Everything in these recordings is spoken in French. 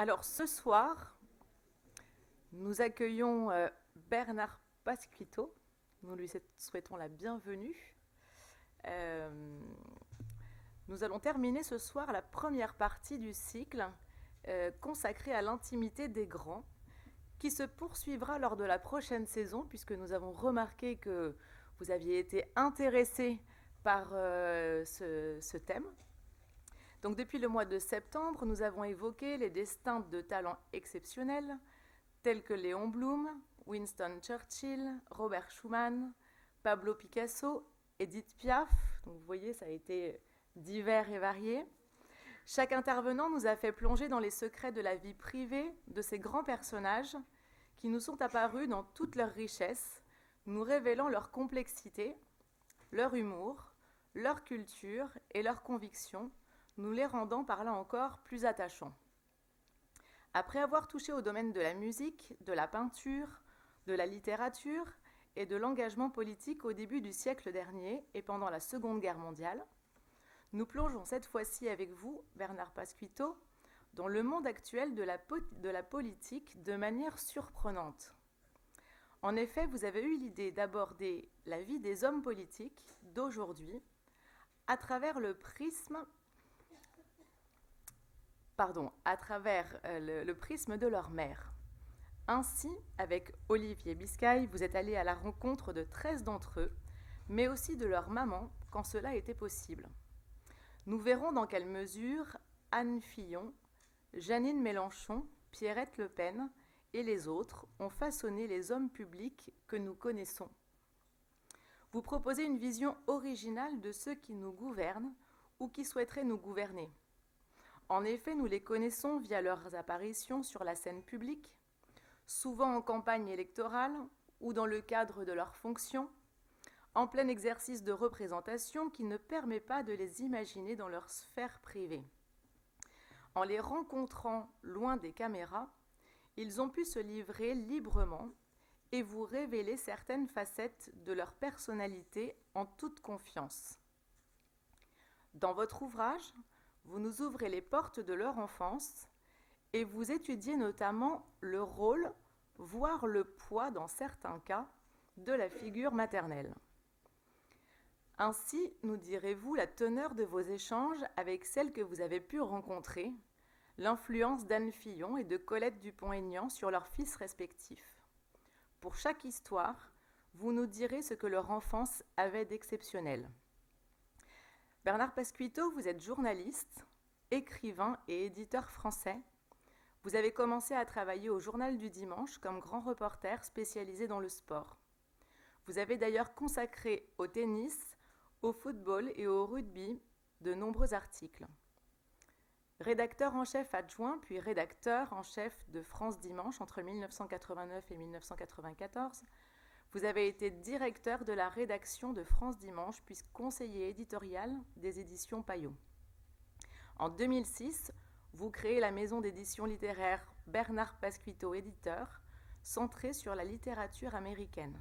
Alors ce soir, nous accueillons Bernard Pasquito. Nous lui souhaitons la bienvenue. Euh, nous allons terminer ce soir la première partie du cycle consacré à l'intimité des grands, qui se poursuivra lors de la prochaine saison, puisque nous avons remarqué que vous aviez été intéressé par ce thème. Donc depuis le mois de septembre, nous avons évoqué les destins de talents exceptionnels, tels que Léon Blum, Winston Churchill, Robert Schuman, Pablo Picasso, Edith Piaf. Donc vous voyez, ça a été divers et varié. Chaque intervenant nous a fait plonger dans les secrets de la vie privée de ces grands personnages qui nous sont apparus dans toute leur richesse, nous révélant leur complexité, leur humour, leur culture et leurs convictions, nous les rendant par là encore plus attachants. Après avoir touché au domaine de la musique, de la peinture, de la littérature et de l'engagement politique au début du siècle dernier et pendant la Seconde Guerre mondiale, nous plongeons cette fois-ci avec vous, Bernard Pasquito, dans le monde actuel de la politique de manière surprenante. En effet, vous avez eu l'idée d'aborder la vie des hommes politiques d'aujourd'hui à travers le prisme de leur mère. Ainsi, avec Olivier Biscay, vous êtes allé à la rencontre de 13 d'entre eux, mais aussi de leur maman quand cela était possible. Nous verrons dans quelle mesure Anne Fillon, Jeannine Mélenchon, Pierrette Le Pen et les autres ont façonné les hommes publics que nous connaissons. Vous proposez une vision originale de ceux qui nous gouvernent ou qui souhaiteraient nous gouverner. En effet, nous les connaissons via leurs apparitions sur la scène publique, souvent en campagne électorale ou dans le cadre de leurs fonctions, en plein exercice de représentation qui ne permet pas de les imaginer dans leur sphère privée. En les rencontrant loin des caméras, ils ont pu se livrer librement et vous révéler certaines facettes de leur personnalité en toute confiance. Dans votre ouvrage, vous nous ouvrez les portes de leur enfance et vous étudiez notamment le rôle, voire le poids dans certains cas, de la figure maternelle. Ainsi, nous direz-vous la teneur de vos échanges avec celles que vous avez pu rencontrer, l'influence d'Anne Fillon et de Colette Dupont-Aignan sur leurs fils respectifs. Pour chaque histoire, vous nous direz ce que leur enfance avait d'exceptionnel. Bernard Pasquito, vous êtes journaliste, écrivain et éditeur français. Vous avez commencé à travailler au Journal du Dimanche comme grand reporter spécialisé dans le sport. Vous avez d'ailleurs consacré au tennis, au football et au rugby de nombreux articles. Rédacteur en chef adjoint, puis rédacteur en chef de France Dimanche entre 1989 et 1994, vous avez été directeur de la rédaction de France Dimanche, puis conseiller éditorial des éditions Payot. En 2006, vous créez la maison d'édition littéraire Bernard Pasquito Éditeur, centrée sur la littérature américaine.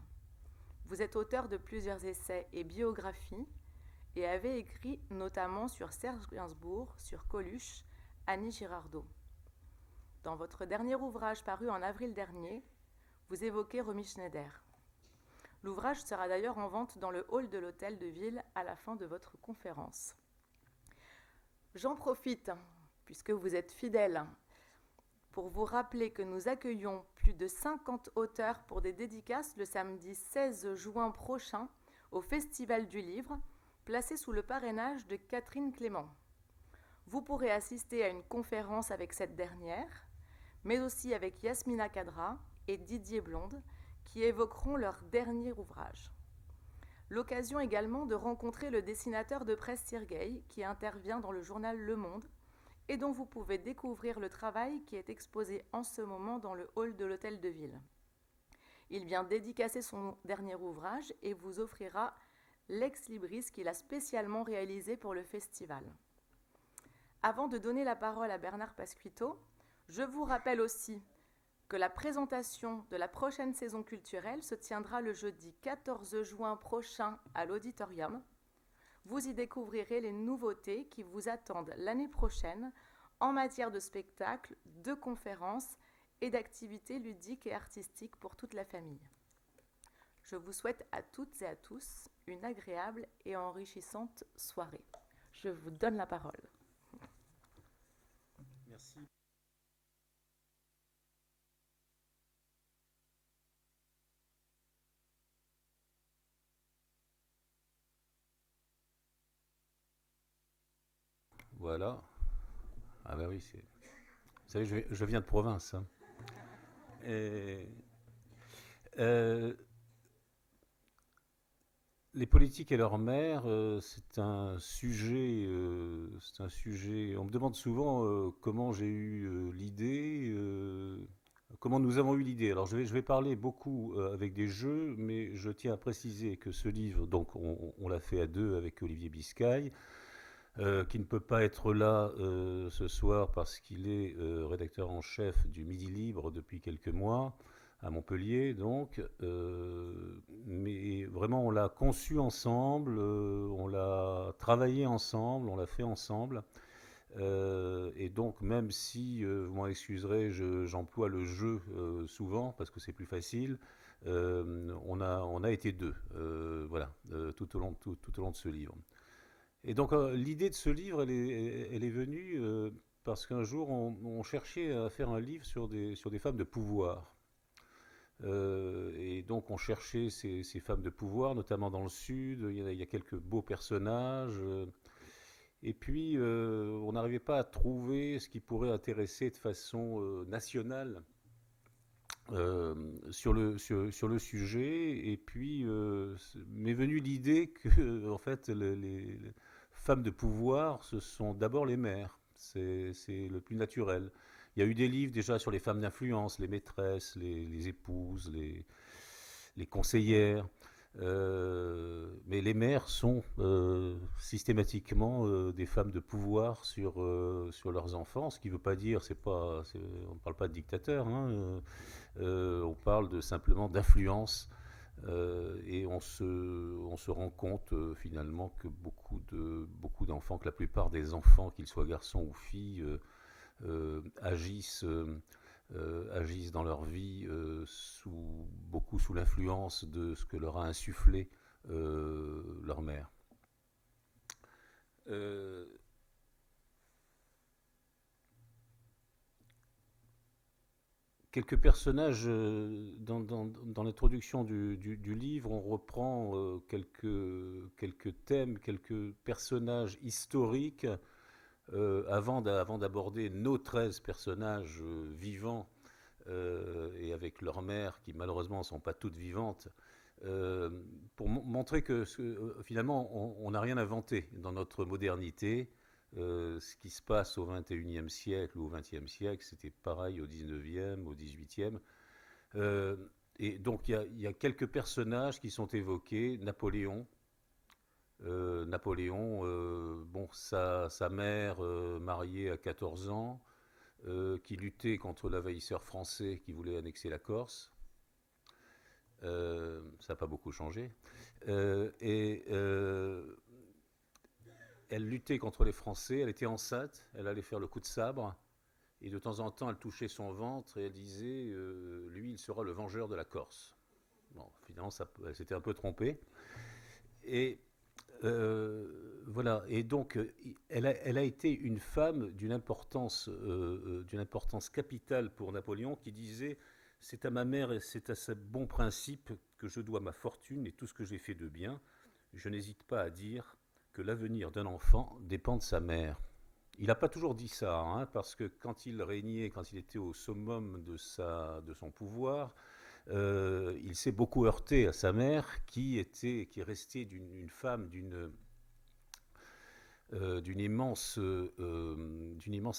Vous êtes auteur de plusieurs essais et biographies et avez écrit notamment sur Serge Gainsbourg, sur Coluche, Annie Girardot. Dans votre dernier ouvrage paru en avril dernier, vous évoquez Romy Schneider. L'ouvrage sera d'ailleurs en vente dans le hall de l'hôtel de ville à la fin de votre conférence. J'en profite, puisque vous êtes fidèle, pour vous rappeler que nous accueillons plus de 50 auteurs pour des dédicaces le samedi 16 juin prochain au Festival du Livre, placé sous le parrainage de Catherine Clément. Vous pourrez assister à une conférence avec cette dernière, mais aussi avec Yasmina Kadra et Didier Blonde, qui évoqueront leur dernier ouvrage. L'occasion également de rencontrer le dessinateur de presse Sergueï, qui intervient dans le journal Le Monde, et dont vous pouvez découvrir le travail qui est exposé en ce moment dans le hall de l'hôtel de ville. Il vient dédicacer son dernier ouvrage et vous offrira l'ex libris qu'il a spécialement réalisé pour le festival. Avant de donner la parole à Bernard Pasquito, je vous rappelle aussi que la présentation de la prochaine saison culturelle se tiendra le jeudi 14 juin prochain à l'Auditorium. Vous y découvrirez les nouveautés qui vous attendent l'année prochaine en matière de spectacles, de conférences et d'activités ludiques et artistiques pour toute la famille. Je vous souhaite à toutes et à tous une agréable et enrichissante soirée. Je vous donne la parole. Merci. Voilà. Ah ben oui, c'est... Vous savez, je viens de province. Hein. Et, euh, les politiques et leur mère, c'est un sujet. C'est un sujet. On me demande souvent comment j'ai eu l'idée, comment nous avons eu l'idée. Alors je vais parler beaucoup avec des jeux, mais je tiens à préciser que ce livre, donc on l'a fait à deux avec Olivier Biscay, qui ne peut pas être là ce soir parce qu'il est rédacteur en chef du Midi Libre depuis quelques mois, à Montpellier donc. Mais vraiment, on l'a conçu ensemble, on l'a travaillé ensemble, on l'a fait ensemble. Et donc, même si, vous m'en excuserez, j'emploie le jeu souvent parce que c'est plus facile, on a été deux, voilà, tout au long de ce livre. Et donc l'idée de ce livre, elle est venue parce qu'un jour on cherchait à faire un livre sur des femmes de pouvoir. Et donc on cherchait ces femmes de pouvoir, notamment dans le Sud. Il y a quelques beaux personnages. Et puis on n'arrivait pas à trouver ce qui pourrait intéresser de façon nationale sur le sujet. Et puis m'est venue l'idée que en fait les femmes de pouvoir, ce sont d'abord les mères. C'est le plus naturel. Il y a eu des livres déjà sur les femmes d'influence, les maîtresses, les épouses, les conseillères. Mais les mères sont systématiquement des femmes de pouvoir sur leurs enfants, ce qui ne veut pas dire, on ne parle pas de dictateur, hein, on parle simplement d'influence. Et on se rend compte finalement que beaucoup d'enfants, que la plupart des enfants, qu'ils soient garçons ou filles, agissent dans leur vie beaucoup sous l'influence de ce que leur a insufflé leur mère. Euh, Quelques personnages dans l'introduction du livre, on reprend quelques thèmes, quelques personnages historiques avant d'aborder nos 13 personnages vivants et avec leur mère qui malheureusement ne sont pas toutes vivantes, pour montrer que finalement on n'a rien inventé dans notre modernité. Ce qui se passe au XXIe siècle ou au XXe siècle, c'était pareil au XIXe, au XVIIIe. Euh, et donc il y a quelques personnages qui sont évoqués. Napoléon, bon, sa mère mariée à 14 ans, qui luttait contre l'envahisseur français qui voulait annexer la Corse. Ça n'a pas beaucoup changé. Et elle luttait contre les Français, elle était enceinte, elle allait faire le coup de sabre, et de temps en temps elle touchait son ventre et elle disait lui il sera le vengeur de la Corse. Bon, finalement elle s'était un peu trompée. Et voilà, et donc elle a été une femme d'une importance capitale pour Napoléon qui disait c'est à ma mère et c'est à ses bons principes que je dois ma fortune et tout ce que j'ai fait de bien. Je n'hésite pas à dire que l'avenir d'un enfant dépend de sa mère. Il n'a pas toujours dit ça, hein, parce que quand il régnait, quand il était au summum de son pouvoir, il s'est beaucoup heurté à sa mère, qui est restée une femme d'une immense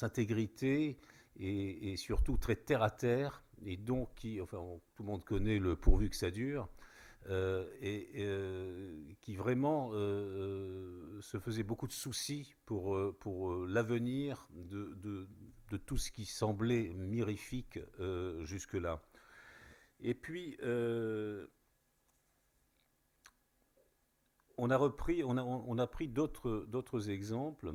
intégrité et surtout très terre à terre, et donc tout le monde connaît le pourvu que ça dure, qui vraiment se faisait beaucoup de soucis pour l'avenir de tout ce qui semblait mirifique jusque-là. Et puis, on a pris d'autres exemples.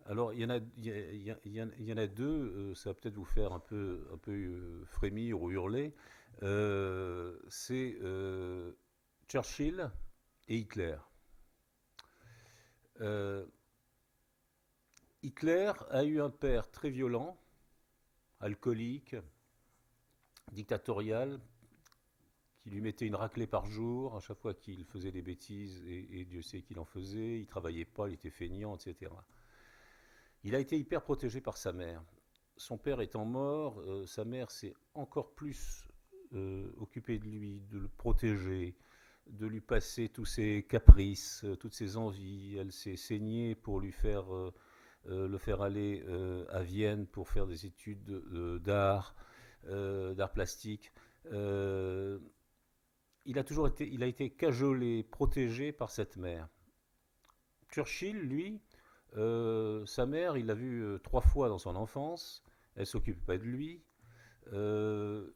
Alors, il y en a deux, ça va peut-être vous faire un peu frémir ou hurler. C'est Churchill et Hitler. Euh, Hitler a eu un père très violent, alcoolique, dictatorial, qui lui mettait une raclée par jour à chaque fois qu'il faisait des bêtises, et Dieu sait qu'il en faisait, il travaillait pas, il était feignant, etc. Il a été hyper protégé par sa mère. Son père étant mort, sa mère s'est encore plus occupée de lui, de le protéger, de lui passer tous ses caprices, toutes ses envies. Elle s'est saignée pour le faire aller à Vienne pour faire des études d'art plastique. Euh, il a été cajolé, protégé par cette mère. Churchill, lui, sa mère, il l'a vue trois fois dans son enfance. Elle s'occupe pas de lui. Euh,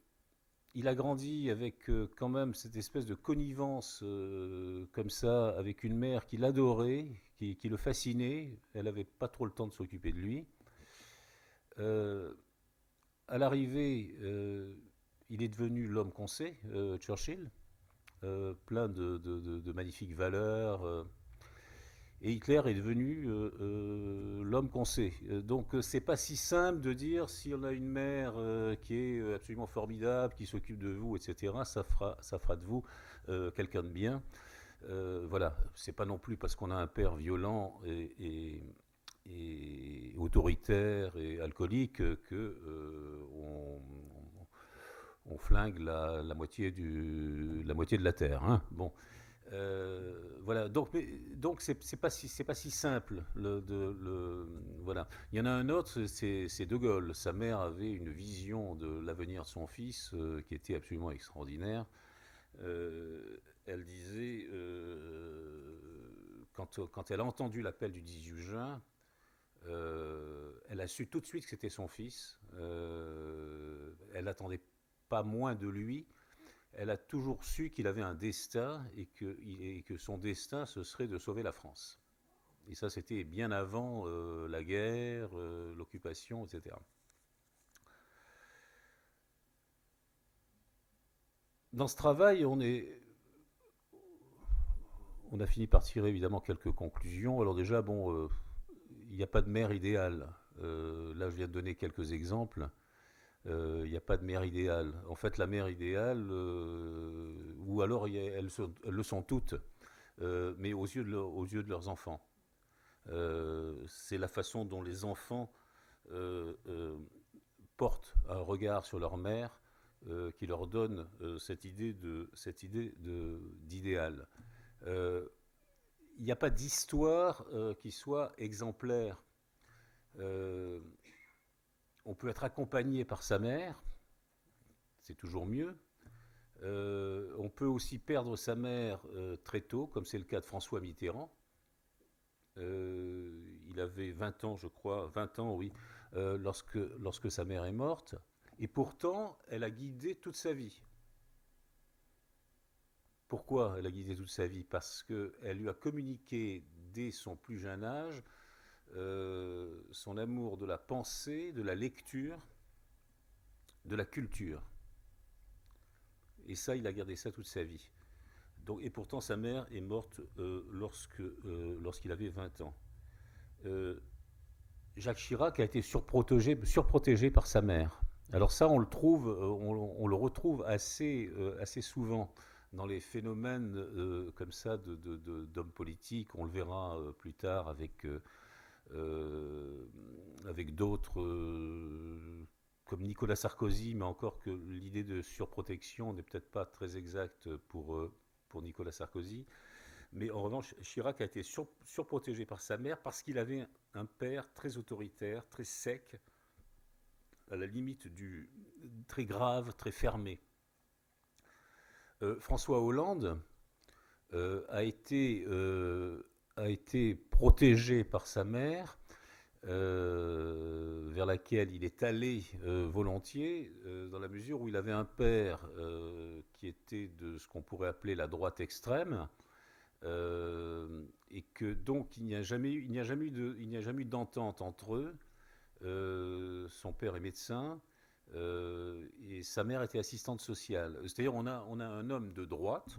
il a grandi avec quand même cette espèce de connivence comme ça, avec une mère qui l'adorait, qui le fascinait. Elle n'avait pas trop le temps de s'occuper de lui. Euh, à l'arrivée, il est devenu l'homme qu'on sait, Churchill, plein de magnifiques valeurs. Et Hitler est devenu l'homme qu'on sait. Donc c'est pas si simple de dire si on a une mère qui est absolument formidable, qui s'occupe de vous, etc. Ça fera de vous quelqu'un de bien. Voilà, c'est pas non plus parce qu'on a un père violent et autoritaire et alcoolique que on flingue la moitié de la terre. Hein. Bon, voilà, donc c'est pas si simple. Voilà. Il y en a un autre, c'est De Gaulle. Sa mère avait une vision de l'avenir de son fils qui était absolument extraordinaire. Elle disait, quand elle a entendu l'appel du 18 juin, elle a su tout de suite que c'était son fils. Elle n'attendait pas moins de lui. Elle a toujours su qu'il avait un destin et que son destin, ce serait de sauver la France. Et ça, c'était bien avant la guerre, l'occupation, etc. Dans ce travail, on a fini par tirer évidemment quelques conclusions. Alors déjà, bon, il n'y a pas de mère idéale. Là, je viens de donner quelques exemples. Il n'y a pas de mère idéale. En fait, la mère idéale, ou alors elles le sont toutes, mais aux yeux de leurs enfants. C'est la façon dont les enfants euh, euh, portent un regard sur leur mère qui leur donne d'idéal. Euh, Il n'y a pas d'histoire qui soit exemplaire. Euh, on peut être accompagné par sa mère, c'est toujours mieux. On peut aussi perdre sa mère très tôt, comme c'est le cas de François Mitterrand. Il avait 20 ans, je crois, 20 ans, oui, lorsque sa mère est morte. Et pourtant, elle a guidé toute sa vie. Pourquoi elle a guidé toute sa vie? Parce qu'elle lui a communiqué dès son plus jeune âge son amour de la pensée, de la lecture, de la culture. Et ça, il a gardé ça toute sa vie. Donc, et pourtant, sa mère est morte lorsqu'il avait 20 ans. Euh, Jacques Chirac a été surprotégé par sa mère. Alors ça, on le retrouve assez souvent dans les phénomènes comme ça d'hommes politiques. On le verra plus tard euh, avec d'autres comme Nicolas Sarkozy, mais encore que l'idée de surprotection n'est peut-être pas très exacte pour Nicolas Sarkozy. Mais en revanche, Chirac a été surprotégé par sa mère parce qu'il avait un père très autoritaire, très sec, à la limite du très grave, très fermé. François Hollande a été protégé par sa mère, vers laquelle il est allé volontiers, dans la mesure où il avait un père qui était de ce qu'on pourrait appeler la droite extrême, Et que donc il n'y a jamais eu d'entente entre eux. Son père est médecin et sa mère était assistante sociale. C'est-à-dire on a un homme de droite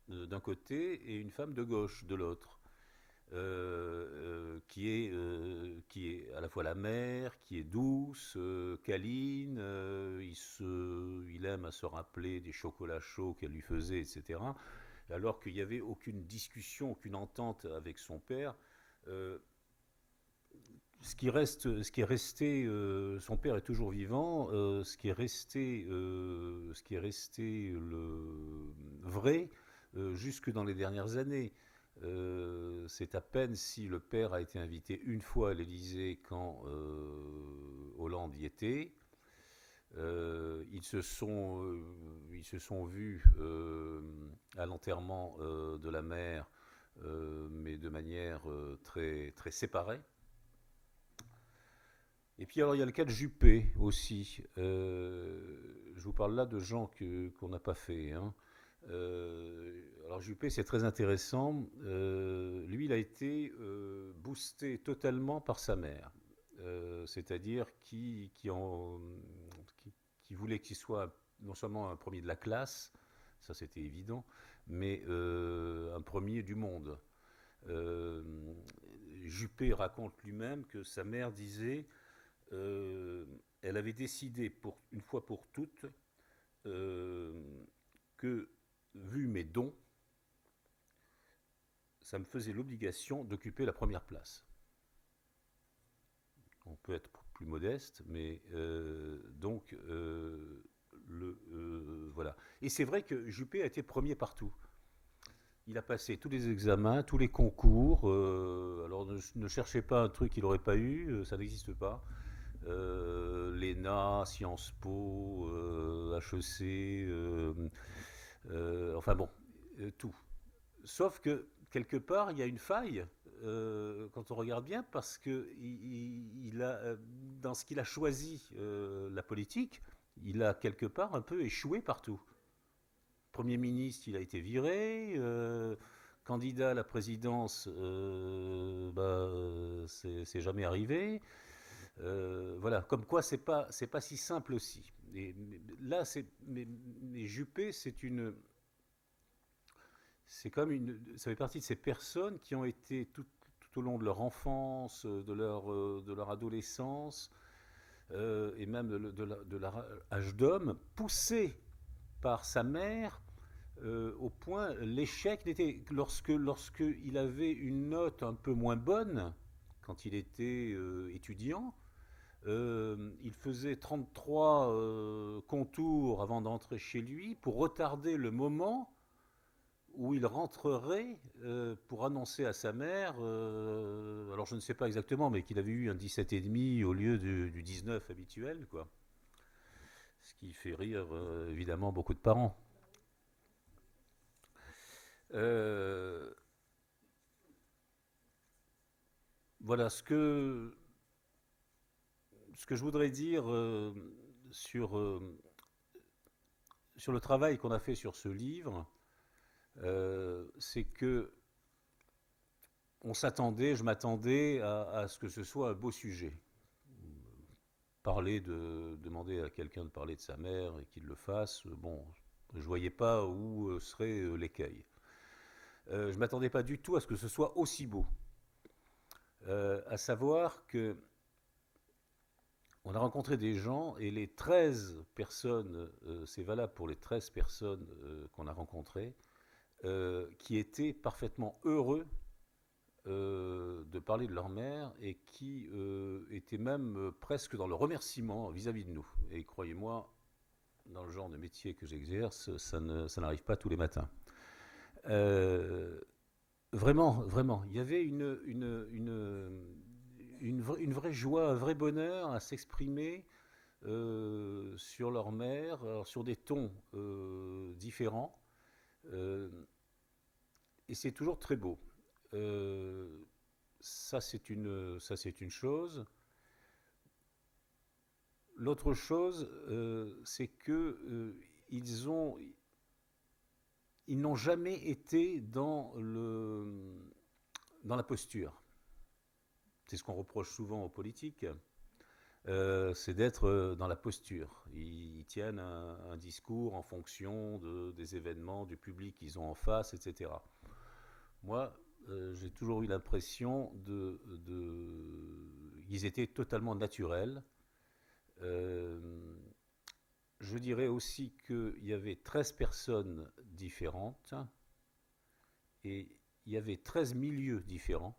d'un côté et une femme de gauche de l'autre. Qui est à la fois la mère, qui est douce, câline, il aime à se rappeler des chocolats chauds qu'elle lui faisait, etc. Alors qu'il n'y avait aucune discussion, aucune entente avec son père. Euh, ce qui est resté, son père est toujours vivant. Ce qui est resté vrai jusque dans les dernières années. C'est à peine si le père a été invité une fois à l'Élysée quand Hollande y était. Ils se sont vus à l'enterrement de la mère, mais de manière très, très séparée. Et puis alors il y a le cas de Juppé aussi. Je vous parle là de gens qu'on n'a pas fait. Hein. Alors Juppé, c'est très intéressant. Lui, il a été boosté totalement par sa mère. C'est-à-dire qui voulait qu'il soit non seulement un premier de la classe, ça c'était évident, mais un premier du monde. Euh, Juppé raconte lui-même que sa mère disait elle avait décidé une fois pour toutes euh, que, vu mes dons, ça me faisait l'obligation d'occuper la première place. On peut être plus modeste, mais voilà. Et c'est vrai que Juppé a été premier partout. Il a passé tous les examens, tous les concours. Alors ne cherchez pas un truc qu'il n'aurait pas eu, ça n'existe pas. L'ENA, Sciences Po, HEC, enfin bon, tout. Sauf que quelque part, il y a une faille quand on regarde bien, parce que dans ce qu'il a choisi, la politique, il a quelque part un peu échoué partout. Premier ministre, il a été viré. Candidat à la présidence, c'est jamais arrivé. Voilà, comme quoi c'est pas si simple aussi. Et là, mais Juppé, c'est comme ça fait partie de ces personnes qui ont été tout au long de leur enfance, de leur adolescence, et même de leur âge d'homme, poussées par sa mère au point l'échec n'était lorsque il avait une note un peu moins bonne quand il était étudiant. Il faisait 33 contours avant d'entrer chez lui pour retarder le moment où il rentrerait pour annoncer à sa mère, alors je ne sais pas exactement, mais qu'il avait eu un 17,5 au lieu du 19 habituel, quoi. Ce qui fait rire évidemment beaucoup de parents. Euh, voilà ce que je voudrais dire sur, sur le travail qu'on a fait sur ce livre, c'est que je m'attendais à ce que ce soit un beau sujet. Demander à quelqu'un de parler de sa mère et qu'il le fasse, bon, je voyais pas où serait l'écueil. Je m'attendais pas du tout à ce que ce soit aussi beau. À savoir que on a rencontré des gens et les 13 personnes, c'est valable pour les 13 personnes qu'on a rencontrées, qui étaient parfaitement heureux de parler de leur mère et qui étaient même presque dans le remerciement vis-à-vis de nous. Et croyez-moi, dans le genre de métier que j'exerce, ça n'arrive pas tous les matins. Euh, Vraiment, vraiment, il y avait une vraie joie, un vrai bonheur à s'exprimer sur leur mère, alors sur des tons différents. Euh, et c'est toujours très beau. Euh, ça, c'est une chose. L'autre chose, c'est que ils ils n'ont jamais été dans la posture. C'est ce qu'on reproche souvent aux politiques, c'est d'être dans la posture. Ils tiennent un discours en fonction des événements, du public qu'ils ont en face, etc. Moi, j'ai toujours eu l'impression qu'ils étaient totalement naturels. Euh, je dirais aussi qu'il y avait 13 personnes différentes et il y avait 13 milieux différents.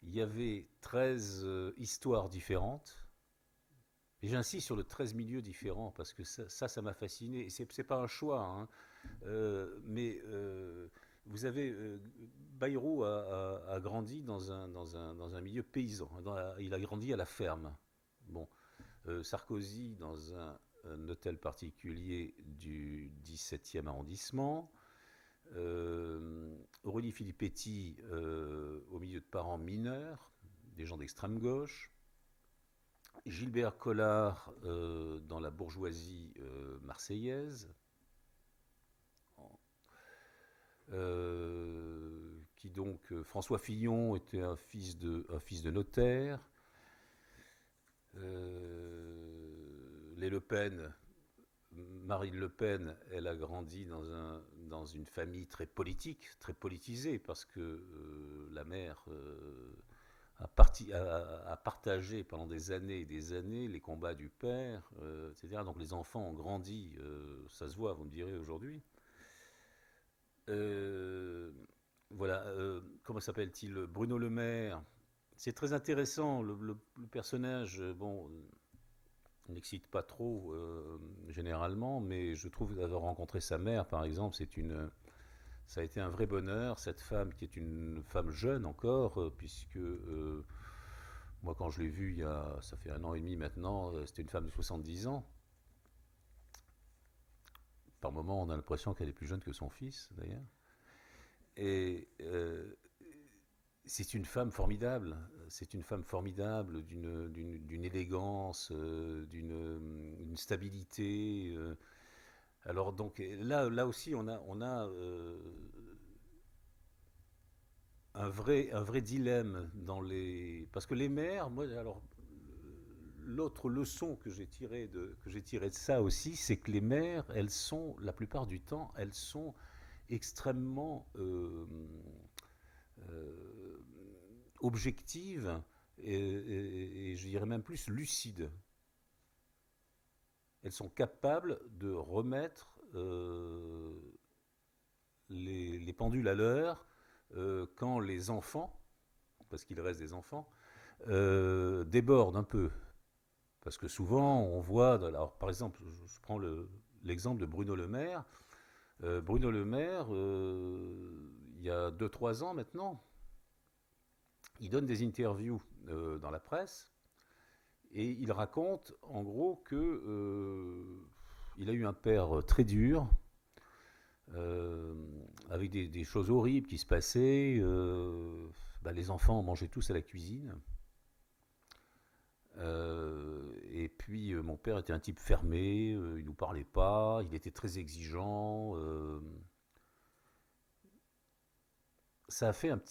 Il y avait 13 histoires différentes. Et j'insiste sur le 13 milieux différents parce que ça m'a fasciné. C'est pas un choix, hein. Mais vous avez. Bayrou a grandi dans un milieu paysan. Il a grandi à la ferme. Bon. Sarkozy dans un hôtel particulier du 17e arrondissement. Aurélie Filippetti au milieu de parents mineurs, des gens d'extrême gauche. Gilbert Collard dans la bourgeoisie marseillaise, qui donc François Fillon était un fils de notaire. Les Le Pen, Marine Le Pen, elle a grandi dans une famille très politique, très politisée, parce que la mère a partagé pendant des années et des années les combats du père, etc. Donc les enfants ont grandi, ça se voit, vous me direz aujourd'hui. Voilà, comment s'appelle-t-il? Bruno Le Maire. C'est très intéressant, le personnage, bon, n'excite pas trop généralement, mais je trouve d'avoir rencontré sa mère, par exemple, ça a été un vrai bonheur. Cette femme, qui est une femme jeune encore, puisque moi, quand je l'ai vue, ça fait 1 an et demi maintenant, c'était une femme de 70 ans. Par moments, on a l'impression qu'elle est plus jeune que son fils, d'ailleurs. Et c'est une femme formidable. C'est une femme formidable, d'une élégance, d'une stabilité. Alors donc là aussi, on a un vrai dilemme parce que les mères, moi, alors l'autre leçon que j'ai tirée de ça aussi, c'est que les mères, elles sont, la plupart du temps, elles sont extrêmement objectives et je dirais même plus lucides. Elles sont capables de remettre les pendules à l'heure quand les enfants, parce qu'il reste des enfants, débordent un peu. Parce que souvent, on voit, alors par exemple, je prends l'exemple de Bruno Le Maire. Bruno Le Maire, il y a 2-3 ans maintenant, il donne des interviews dans la presse et il raconte en gros que il a eu un père très dur, avec des choses horribles qui se passaient. Les enfants mangeaient tous à la cuisine. Et puis mon père était un type fermé, il nous parlait pas, il était très exigeant. Ça a fait un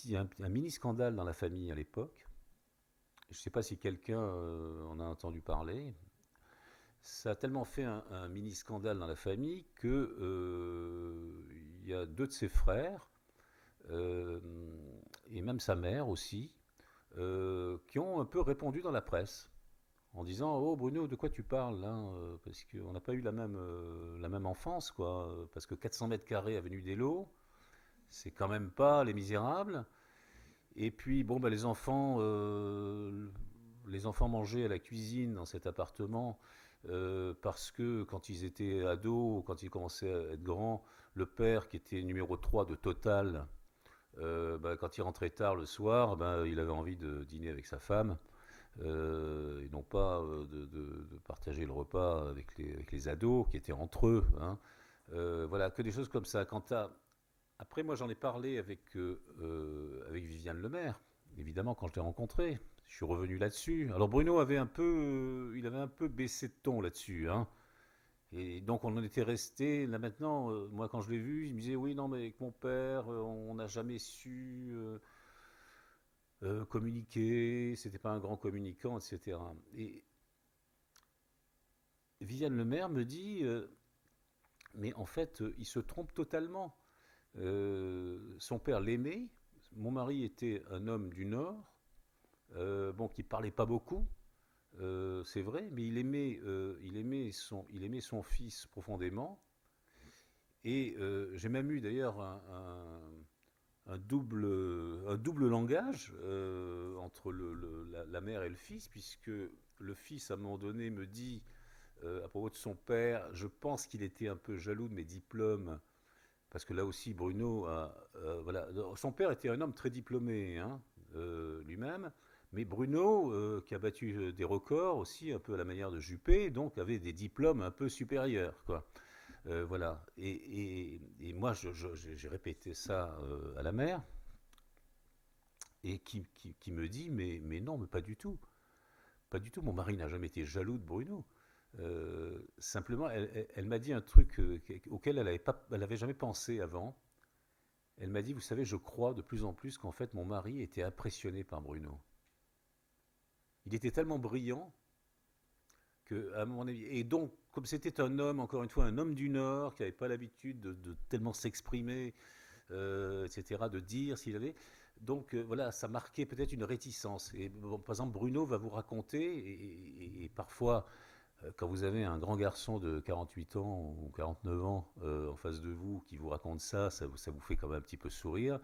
mini scandale dans la famille à l'époque. Je ne sais pas si quelqu'un en a entendu parler. Ça a tellement fait un mini scandale dans la famille que il y a 2 de ses frères et même sa mère aussi qui ont un peu répondu dans la presse en disant oh Bruno, de quoi tu parles là, parce qu'on n'a pas eu la même enfance, quoi, parce que 400 mètres carrés avenue des Lots, c'est quand même pas Les Misérables. Et puis bon, les enfants mangeaient à la cuisine dans cet appartement parce que quand ils étaient ados, quand ils commençaient à être grands, le père qui était numéro 3 de Total, quand il rentrait tard le soir, il avait envie de dîner avec sa femme. Et non pas de partager le repas avec les ados qui étaient entre eux, hein. Voilà, que des choses comme ça. Après, moi j'en ai parlé avec Viviane Lemaire, évidemment, quand je l'ai rencontré. Je suis revenu là-dessus. Alors Bruno il avait un peu baissé de ton là-dessus, hein. Et donc on en était resté, là maintenant, moi quand je l'ai vu, il me disait oui, non, mais avec mon père, on n'a jamais su communiquer, c'était pas un grand communicant, etc. Et Viviane Lemaire me dit, mais en fait, il se trompe totalement. Son père l'aimait, mon mari était un homme du Nord, bon, qui parlait pas beaucoup, c'est vrai, mais il aimait son fils profondément. Et j'ai même eu d'ailleurs un double langage entre la mère et le fils, puisque le fils, à un moment donné, me dit, à propos de son père, je pense qu'il était un peu jaloux de mes diplômes, parce que là aussi, Bruno, voilà, son père était un homme très diplômé, hein, lui-même, mais Bruno, qui a battu des records aussi, un peu à la manière de Juppé, donc avait des diplômes un peu supérieurs, quoi. Voilà. Et moi, j'ai répété ça à la mère, et qui me dit, mais non, mais pas du tout. Pas du tout. Mon mari n'a jamais été jaloux de Bruno. Simplement, elle m'a dit un truc auquel elle avait jamais pensé avant. Elle m'a dit, vous savez, je crois de plus en plus qu'en fait, mon mari était impressionné par Bruno. Il était tellement brillant que, à mon avis, et donc, comme c'était un homme, encore une fois, un homme du Nord, qui n'avait pas l'habitude de tellement s'exprimer, etc., de dire s'il avait. Donc voilà, ça marquait peut-être une réticence. Et bon, par exemple, Bruno va vous raconter, et parfois, quand vous avez un grand garçon de 48 ans ou 49 ans en face de vous qui vous raconte ça vous fait quand même un petit peu sourire.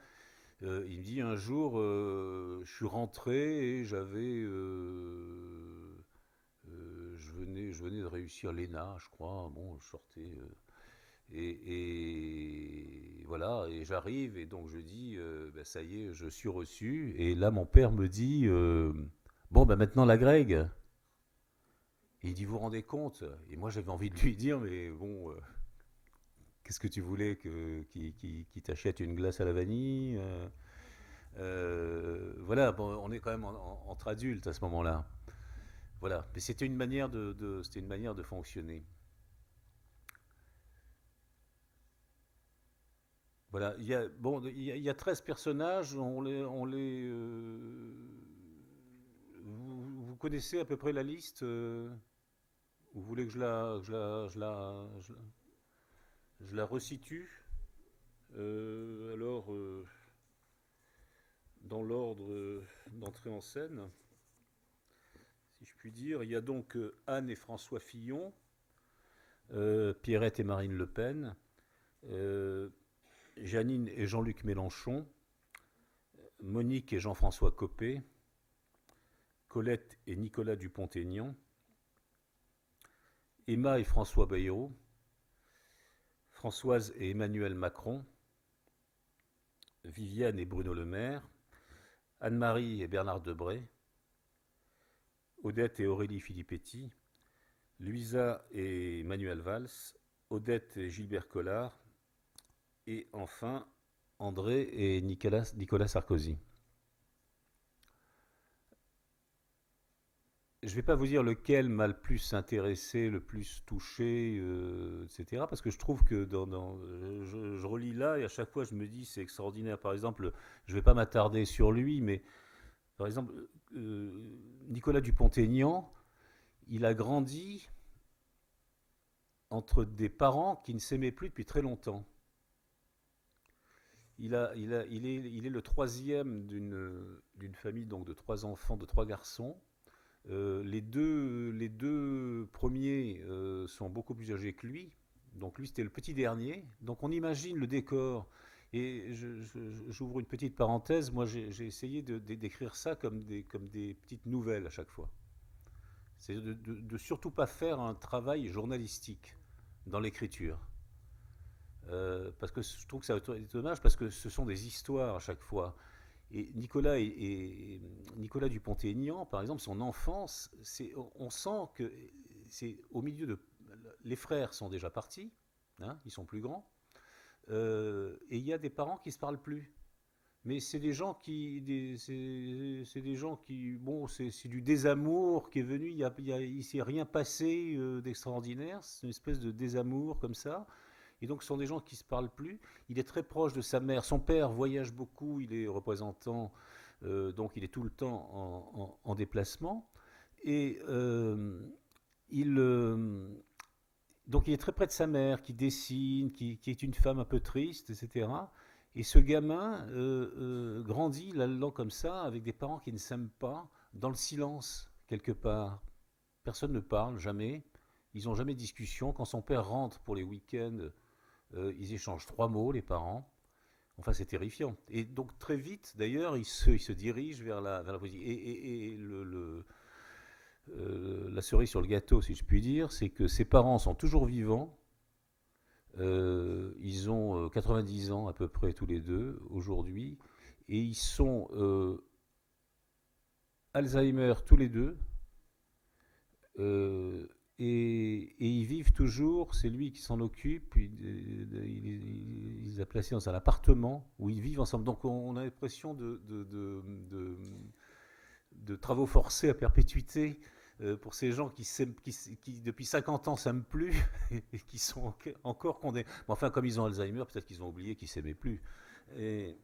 Il me dit un jour, je suis rentré et je venais de réussir l'ENA, je crois. Bon, je sortais. Et voilà, et j'arrive, et donc je dis, ben, ça y est, je suis reçu. Et là, mon père me dit, bon, ben maintenant la Greg. Et il dit, vous vous rendez compte? Et moi, j'avais envie de lui dire, mais bon, qu'est-ce que tu voulais qui t'achète une glace à la vanille? Voilà, bon, on est quand même entre adultes à ce moment-là. Voilà, mais c'était une manière c'était une manière de fonctionner. Voilà, bon, il y a 13 personnages, vous connaissez à peu près la liste? Vous voulez que je la resitue? Alors, dans l'ordre d'entrée en scène, si je puis dire, il y a donc Anne et François Fillon, Pierrette et Marine Le Pen, euh, Janine et Jean-Luc Mélenchon, Monique et Jean-François Copé, Colette et Nicolas Dupont-Aignan, Emma et François Bayrou, Françoise et Emmanuel Macron, Viviane et Bruno Le Maire, Anne-Marie et Bernard Debré, Odette et Aurélie Filippetti, Luisa et Manuel Valls, Odette et Gilbert Collard, et enfin André et Nicolas Sarkozy. Je ne vais pas vous dire lequel m'a le plus intéressé, le plus touché, etc. Parce que je trouve que je relis là et à chaque fois je me dis c'est extraordinaire. Par exemple, je ne vais pas m'attarder sur lui, mais par exemple, Nicolas Dupont-Aignan, il a grandi entre des parents qui ne s'aimaient plus depuis très longtemps. Il est le troisième d'une famille donc de trois enfants, de trois garçons. Les deux premiers sont beaucoup plus âgés que lui. Donc lui, c'était le petit dernier. Donc on imagine le décor. Et j'ouvre une petite parenthèse. Moi, j'ai essayé d'écrire ça comme des petites nouvelles à chaque fois. C'est de surtout pas faire un travail journalistique dans l'écriture. Parce que je trouve que ça est dommage parce que ce sont des histoires à chaque fois. Et Nicolas Dupont-Aignan, par exemple, son enfance, on sent que c'est au milieu de... Les frères sont déjà partis, hein, ils sont plus grands, et il y a des parents qui ne se parlent plus. Mais c'est des gens c'est des gens qui, bon, c'est du désamour qui est venu. Il s'est rien passé d'extraordinaire. C'est une espèce de désamour comme ça. Et donc, ce sont des gens qui se parlent plus. Il est très proche de sa mère. Son père voyage beaucoup. Il est représentant, donc il est tout le temps en déplacement. Et il, donc il est très près de sa mère, qui dessine, qui est une femme un peu triste, etc. Et ce gamin grandit là-dedans comme ça, avec des parents qui ne s'aiment pas, dans le silence, quelque part. Personne ne parle, jamais. Ils n'ont jamais de discussion. Quand son père rentre pour les week-ends, ils échangent 3 mots, les parents. Enfin, c'est terrifiant. Et donc, très vite, d'ailleurs, il se dirige vers la poésie. Et la cerise sur le gâteau, si je puis dire, c'est que ses parents sont toujours vivants. Ils ont 90 ans à peu près tous les deux aujourd'hui. Et ils sont Alzheimer tous les deux. Euh, et ils vivent toujours, c'est lui qui s'en occupe, il les a placés dans un appartement où ils vivent ensemble. Donc on a l'impression de travaux forcés à perpétuité pour ces gens qui depuis 50 ans s'aiment plus et qui sont encore condamnés. Bon, enfin, comme ils ont Alzheimer, peut-être qu'ils ont oublié qu'ils s'aimaient plus. Et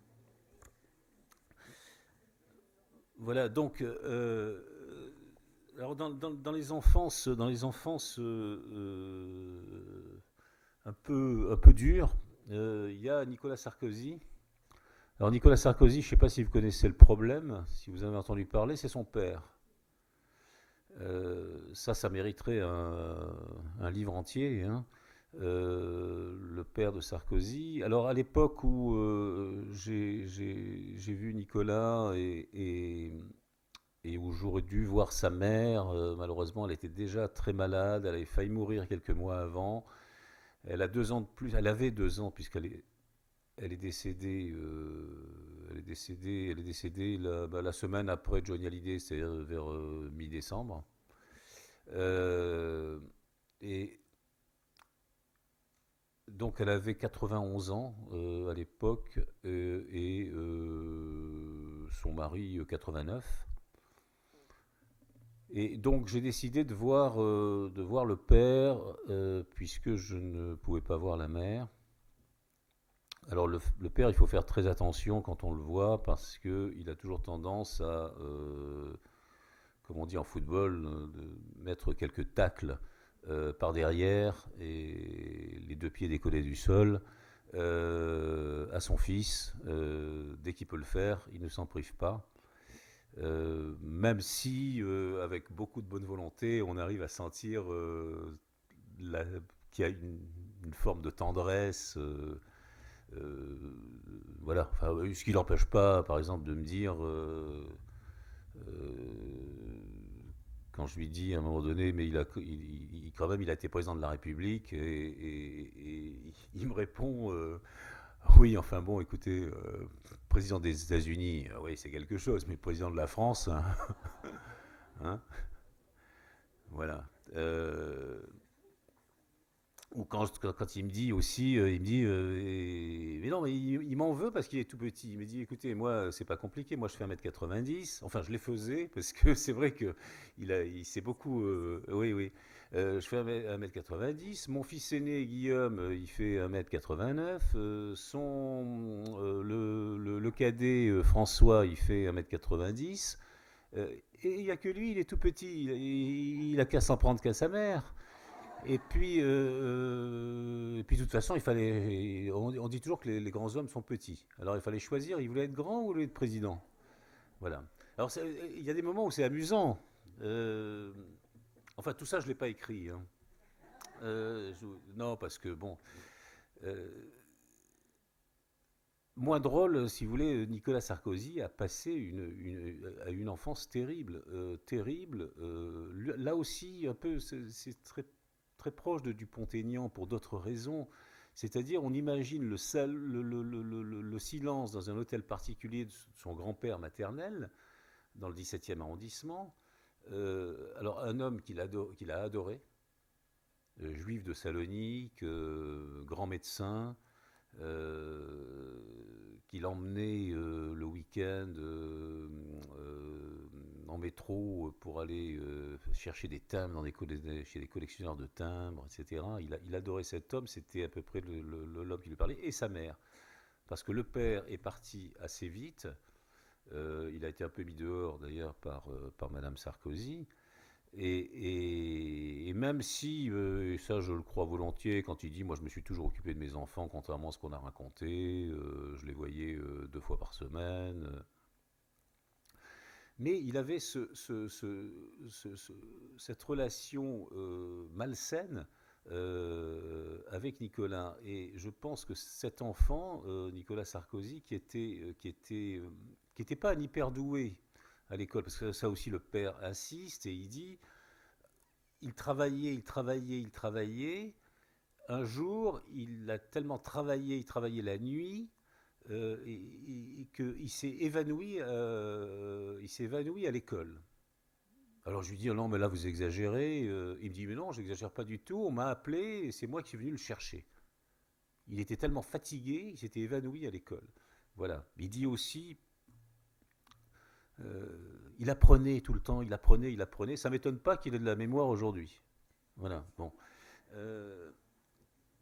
voilà, donc alors dans les enfances un peu dures, il y a Nicolas Sarkozy. Alors Nicolas Sarkozy, je ne sais pas si vous connaissez le problème, si vous avez entendu parler, c'est son père. Ça mériterait un livre entier, hein. Le père de Sarkozy. Alors à l'époque où j'ai vu Nicolas et où j'aurais dû voir sa mère, malheureusement elle était déjà très malade, elle avait failli mourir quelques mois avant. Elle a 2 ans de plus, elle avait 2 ans puisqu'elle est décédée, elle est décédée la semaine après Johnny Hallyday, c'est-à-dire vers mi-décembre. Euh, et donc elle avait 91 ans à l'époque et son mari 89. Et donc j'ai décidé de voir le père puisque je ne pouvais pas voir la mère. Alors le père, il faut faire très attention quand on le voit parce qu'il a toujours tendance à, comme on dit en football, de mettre quelques tacles par derrière et les 2 pieds décollés du sol à son fils. Dès qu'il peut le faire, il ne s'en prive pas. Même si, avec beaucoup de bonne volonté, on arrive à sentir la, qu'il y a une forme de tendresse. Euh, voilà, enfin, ce qui n'empêche pas, par exemple, de me dire, quand je lui dis à un moment donné, mais quand même, il a été président de la République, et il me répond, oui, enfin bon, écoutez, président des États-Unis, oui, c'est quelque chose, mais président de la France, hein, hein, voilà. Ou quand il me dit aussi, il me dit, mais non, mais il m'en veut parce qu'il est tout petit. Il me dit, écoutez, moi, c'est pas compliqué, moi je fais 1,90 m. Enfin, je les faisais parce que c'est vrai que il s'est beaucoup. Oui, oui. Je fais 1,90 m. Mon fils aîné, Guillaume, il fait 1,89 m. Le cadet, François, il fait 1,90 m. Et il n'y a que lui, il est tout petit. Il a qu'à s'en prendre qu'à sa mère. Et puis de toute façon, on dit toujours que les grands hommes sont petits. Alors il fallait choisir, il voulait être grand ou il voulait être président. Voilà. Alors il y a des moments où c'est amusant. Euh, enfin, tout ça, je ne l'ai pas écrit, hein. Non, parce que bon, euh, moins drôle, si vous voulez, Nicolas Sarkozy a passé une enfance terrible, terrible. Là aussi, un peu, c'est très proche de Dupont-Aignan pour d'autres raisons. C'est-à-dire, on imagine le silence dans un hôtel particulier de son grand-père maternel, dans le 17e arrondissement. Alors, un homme qu'il a adoré, juif de Salonique, grand médecin, euh, qu'il emmenait le week-end en métro pour aller chercher des timbres chez des collectionneurs de timbres, etc. Il adorait cet homme, c'était à peu près l'homme qui lui parlait, et sa mère. Parce que le père est parti assez vite, il a été un peu mis dehors d'ailleurs par Madame Sarkozy, et même si, et ça je le crois volontiers, quand il dit moi je me suis toujours occupé de mes enfants, contrairement à ce qu'on a raconté, je les voyais 2 fois par semaine. Mais il avait cette relation malsaine avec Nicolas. Et je pense que cet enfant, Nicolas Sarkozy, qui était pas un hyper doué à l'école, parce que ça aussi le père insiste et il dit, il travaillait. Un jour, il a tellement travaillé, il travaillait la nuit, qu'il s'est évanoui à l'école. Alors je lui dis, oh non, mais là vous exagérez. Il me dit, mais non, je n'exagère pas du tout. On m'a appelé et c'est moi qui suis venu le chercher. Il était tellement fatigué, il s'était évanoui à l'école. Voilà. Il dit aussi, il apprenait tout le temps, il apprenait. Ça ne m'étonne pas qu'il ait de la mémoire aujourd'hui. Voilà. Bon.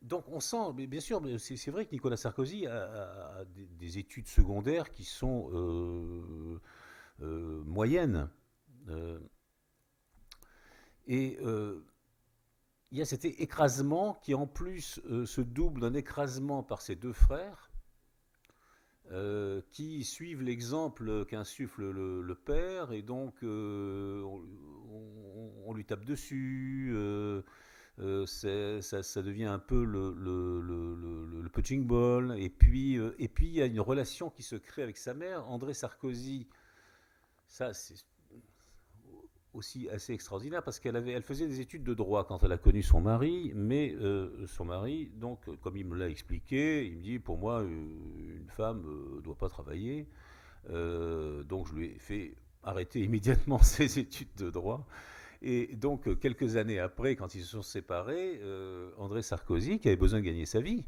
Donc on sent, mais bien sûr, c'est vrai que Nicolas Sarkozy a des études secondaires qui sont moyennes. Euh, et il y a cet écrasement qui en plus se double d'un écrasement par ses 2 frères qui suivent l'exemple qu'insuffle le père et donc on lui tape dessus. Ça devient un peu le punching ball. Et puis il y a une relation qui se crée avec sa mère. André Sarkozy, ça c'est aussi assez extraordinaire parce elle faisait des études de droit quand elle a connu son mari, mais son mari, donc comme il me l'a expliqué, il me dit pour moi une femme ne doit pas travailler, donc je lui ai fait arrêter immédiatement ses études de droit. Et donc, quelques années après, quand ils se sont séparés, André Sarkozy, qui avait besoin de gagner sa vie,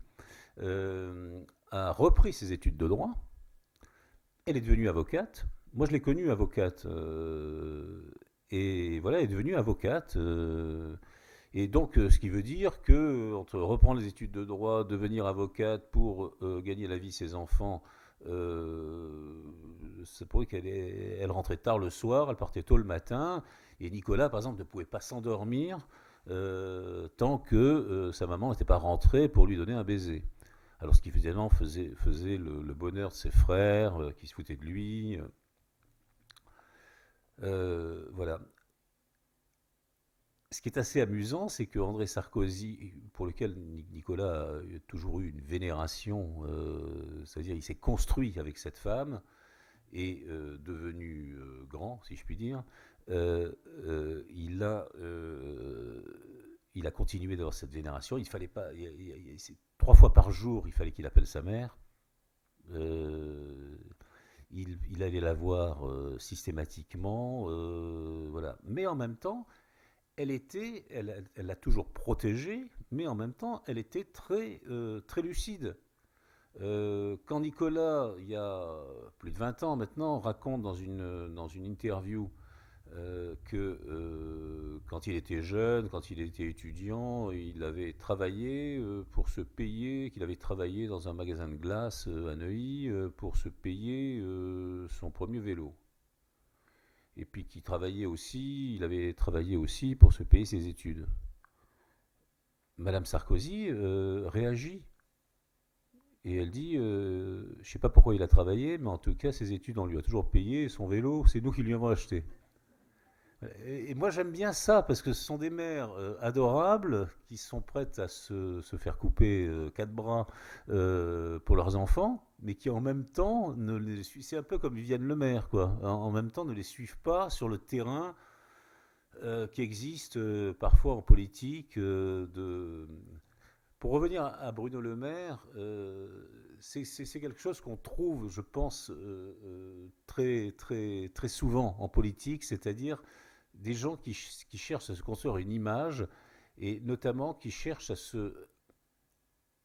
a repris ses études de droit. Elle est devenue avocate. Moi, je l'ai connue avocate. Et voilà, elle est devenue avocate. Et donc, ce qui veut dire que entre reprendre les études de droit, devenir avocate pour gagner la vie de ses enfants, c'est pour qu'elle rentrait tard le soir, elle partait tôt le matin. Et Nicolas, par exemple, ne pouvait pas s'endormir tant que sa maman n'était pas rentrée pour lui donner un baiser. Alors, ce qui évidemment faisait le bonheur de ses frères, qui se foutaient de lui. Voilà. Ce qui est assez amusant, c'est que André Sarkozy, pour lequel Nicolas a toujours eu une vénération, c'est-à-dire il s'est construit avec cette femme et devenu grand, si je puis dire, il a continué d'avoir cette vénération. Il fallait pas, 3 fois par jour, il fallait qu'il appelle sa mère. Il allait la voir systématiquement, voilà. Mais en même temps, elle l'a toujours protégée, mais en même temps, elle était très lucide. Quand Nicolas, il y a plus de 20 ans maintenant, raconte dans une interview que quand il était jeune, quand il était étudiant, il avait travaillé pour se payer, qu'il avait travaillé dans un magasin de glace à Neuilly pour se payer son premier vélo. Et puis il avait travaillé aussi pour se payer ses études. Madame Sarkozy réagit. Et elle dit, je ne sais pas pourquoi il a travaillé, mais en tout cas, ses études, on lui a toujours payé, et son vélo, c'est nous qui lui avons acheté. Et moi, j'aime bien ça, parce que ce sont des mères adorables, qui sont prêtes à se faire couper 4 bras pour leurs enfants, mais qui en même temps, c'est un peu comme Viviane Lemaire, quoi. En même temps, ne les suivent pas sur le terrain qui existe parfois en politique Pour revenir à Bruno Le Maire, c'est quelque chose qu'on trouve, je pense, très, très, très souvent en politique, c'est-à-dire des gens qui cherchent à se construire une image et notamment qui cherchent à se...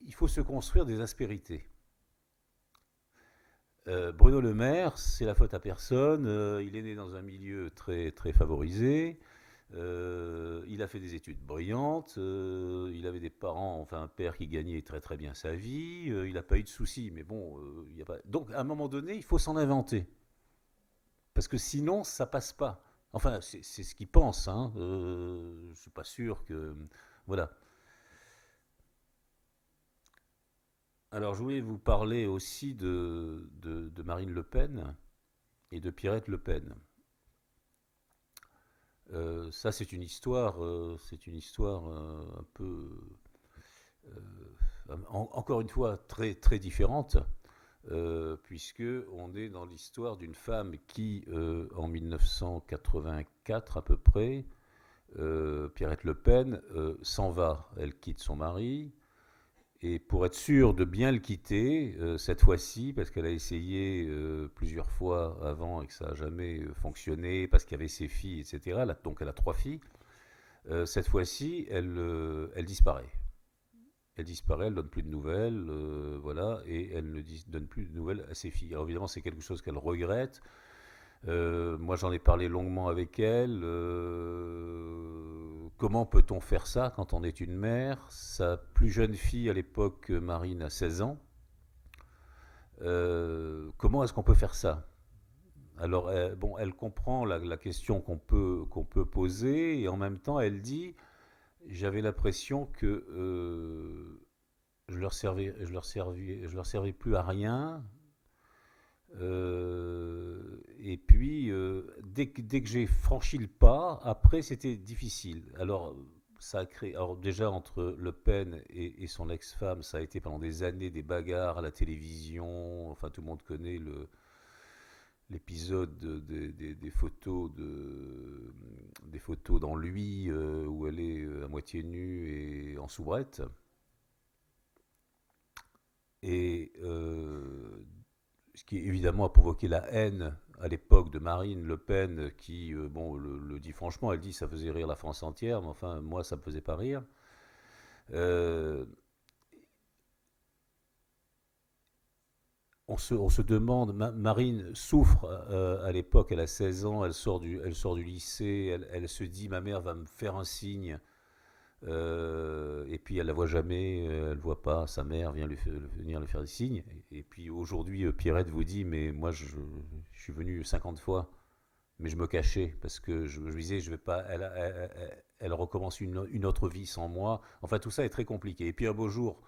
Il faut se construire des aspérités. Bruno Le Maire, c'est la faute à personne. Il est né dans un milieu très, très favorisé. Il a fait des études brillantes. Il avait des parents, enfin un père qui gagnait très très bien sa vie. Il n'a pas eu de soucis. Mais bon, il y a pas. Donc à un moment donné, il faut s'en inventer. Parce que sinon, ça passe pas. Enfin, c'est ce qu'il pense. Hein. Je suis pas sûr que. Voilà. Alors, je voulais vous parler aussi de Marine Le Pen et de Pierrette Le Pen. Ça, c'est une histoire un peu, encore une fois, très très différente, puisque on est dans l'histoire d'une femme qui, en 1984 à peu près, Pierrette Le Pen s'en va. Elle quitte son mari. Et pour être sûre de bien le quitter, cette fois-ci, parce qu'elle a essayé plusieurs fois avant et que ça n'a jamais fonctionné, parce qu'il y avait ses filles, etc. Donc elle a 3 filles. Cette fois-ci, elle disparaît. Elle disparaît, elle ne donne plus de nouvelles, voilà, et elle ne donne plus de nouvelles à ses filles. Alors évidemment, c'est quelque chose qu'elle regrette. Moi, j'en ai parlé longuement avec elle. Comment peut-on faire ça quand on est une mère? Sa plus jeune fille à l'époque, Marine, a 16 ans. Comment est-ce qu'on peut faire ça? Alors, bon, elle comprend la question qu'on peut poser et en même temps, elle dit, j'avais l'impression que je leur servais plus à rien. Et puis, dès que j'ai franchi le pas, après, c'était difficile. Alors, ça a créé. Alors, déjà, entre Le Pen et son ex-femme, ça a été pendant des années des bagarres à la télévision. Enfin, tout le monde connaît l'épisode des photos dans lui où elle est à moitié nue et en soubrette. Et ce qui évidemment a provoqué la haine à l'époque de Marine Le Pen, qui, bon, le dit franchement, elle dit ça faisait rire la France entière, mais enfin, moi, ça me faisait pas rire. Euh, on se demande, Marine souffre à l'époque, elle a 16 ans, elle sort du lycée, elle se dit ma mère va me faire un signe. Et puis elle la voit jamais, elle voit pas sa mère venir lui faire des signes. Et puis aujourd'hui, Pierrette vous dit, mais moi je suis venu 50 fois, mais je me cachais parce que je disais, je vais pas, elle recommence une autre vie sans moi. Enfin, tout ça est très compliqué. Et puis un beau jour,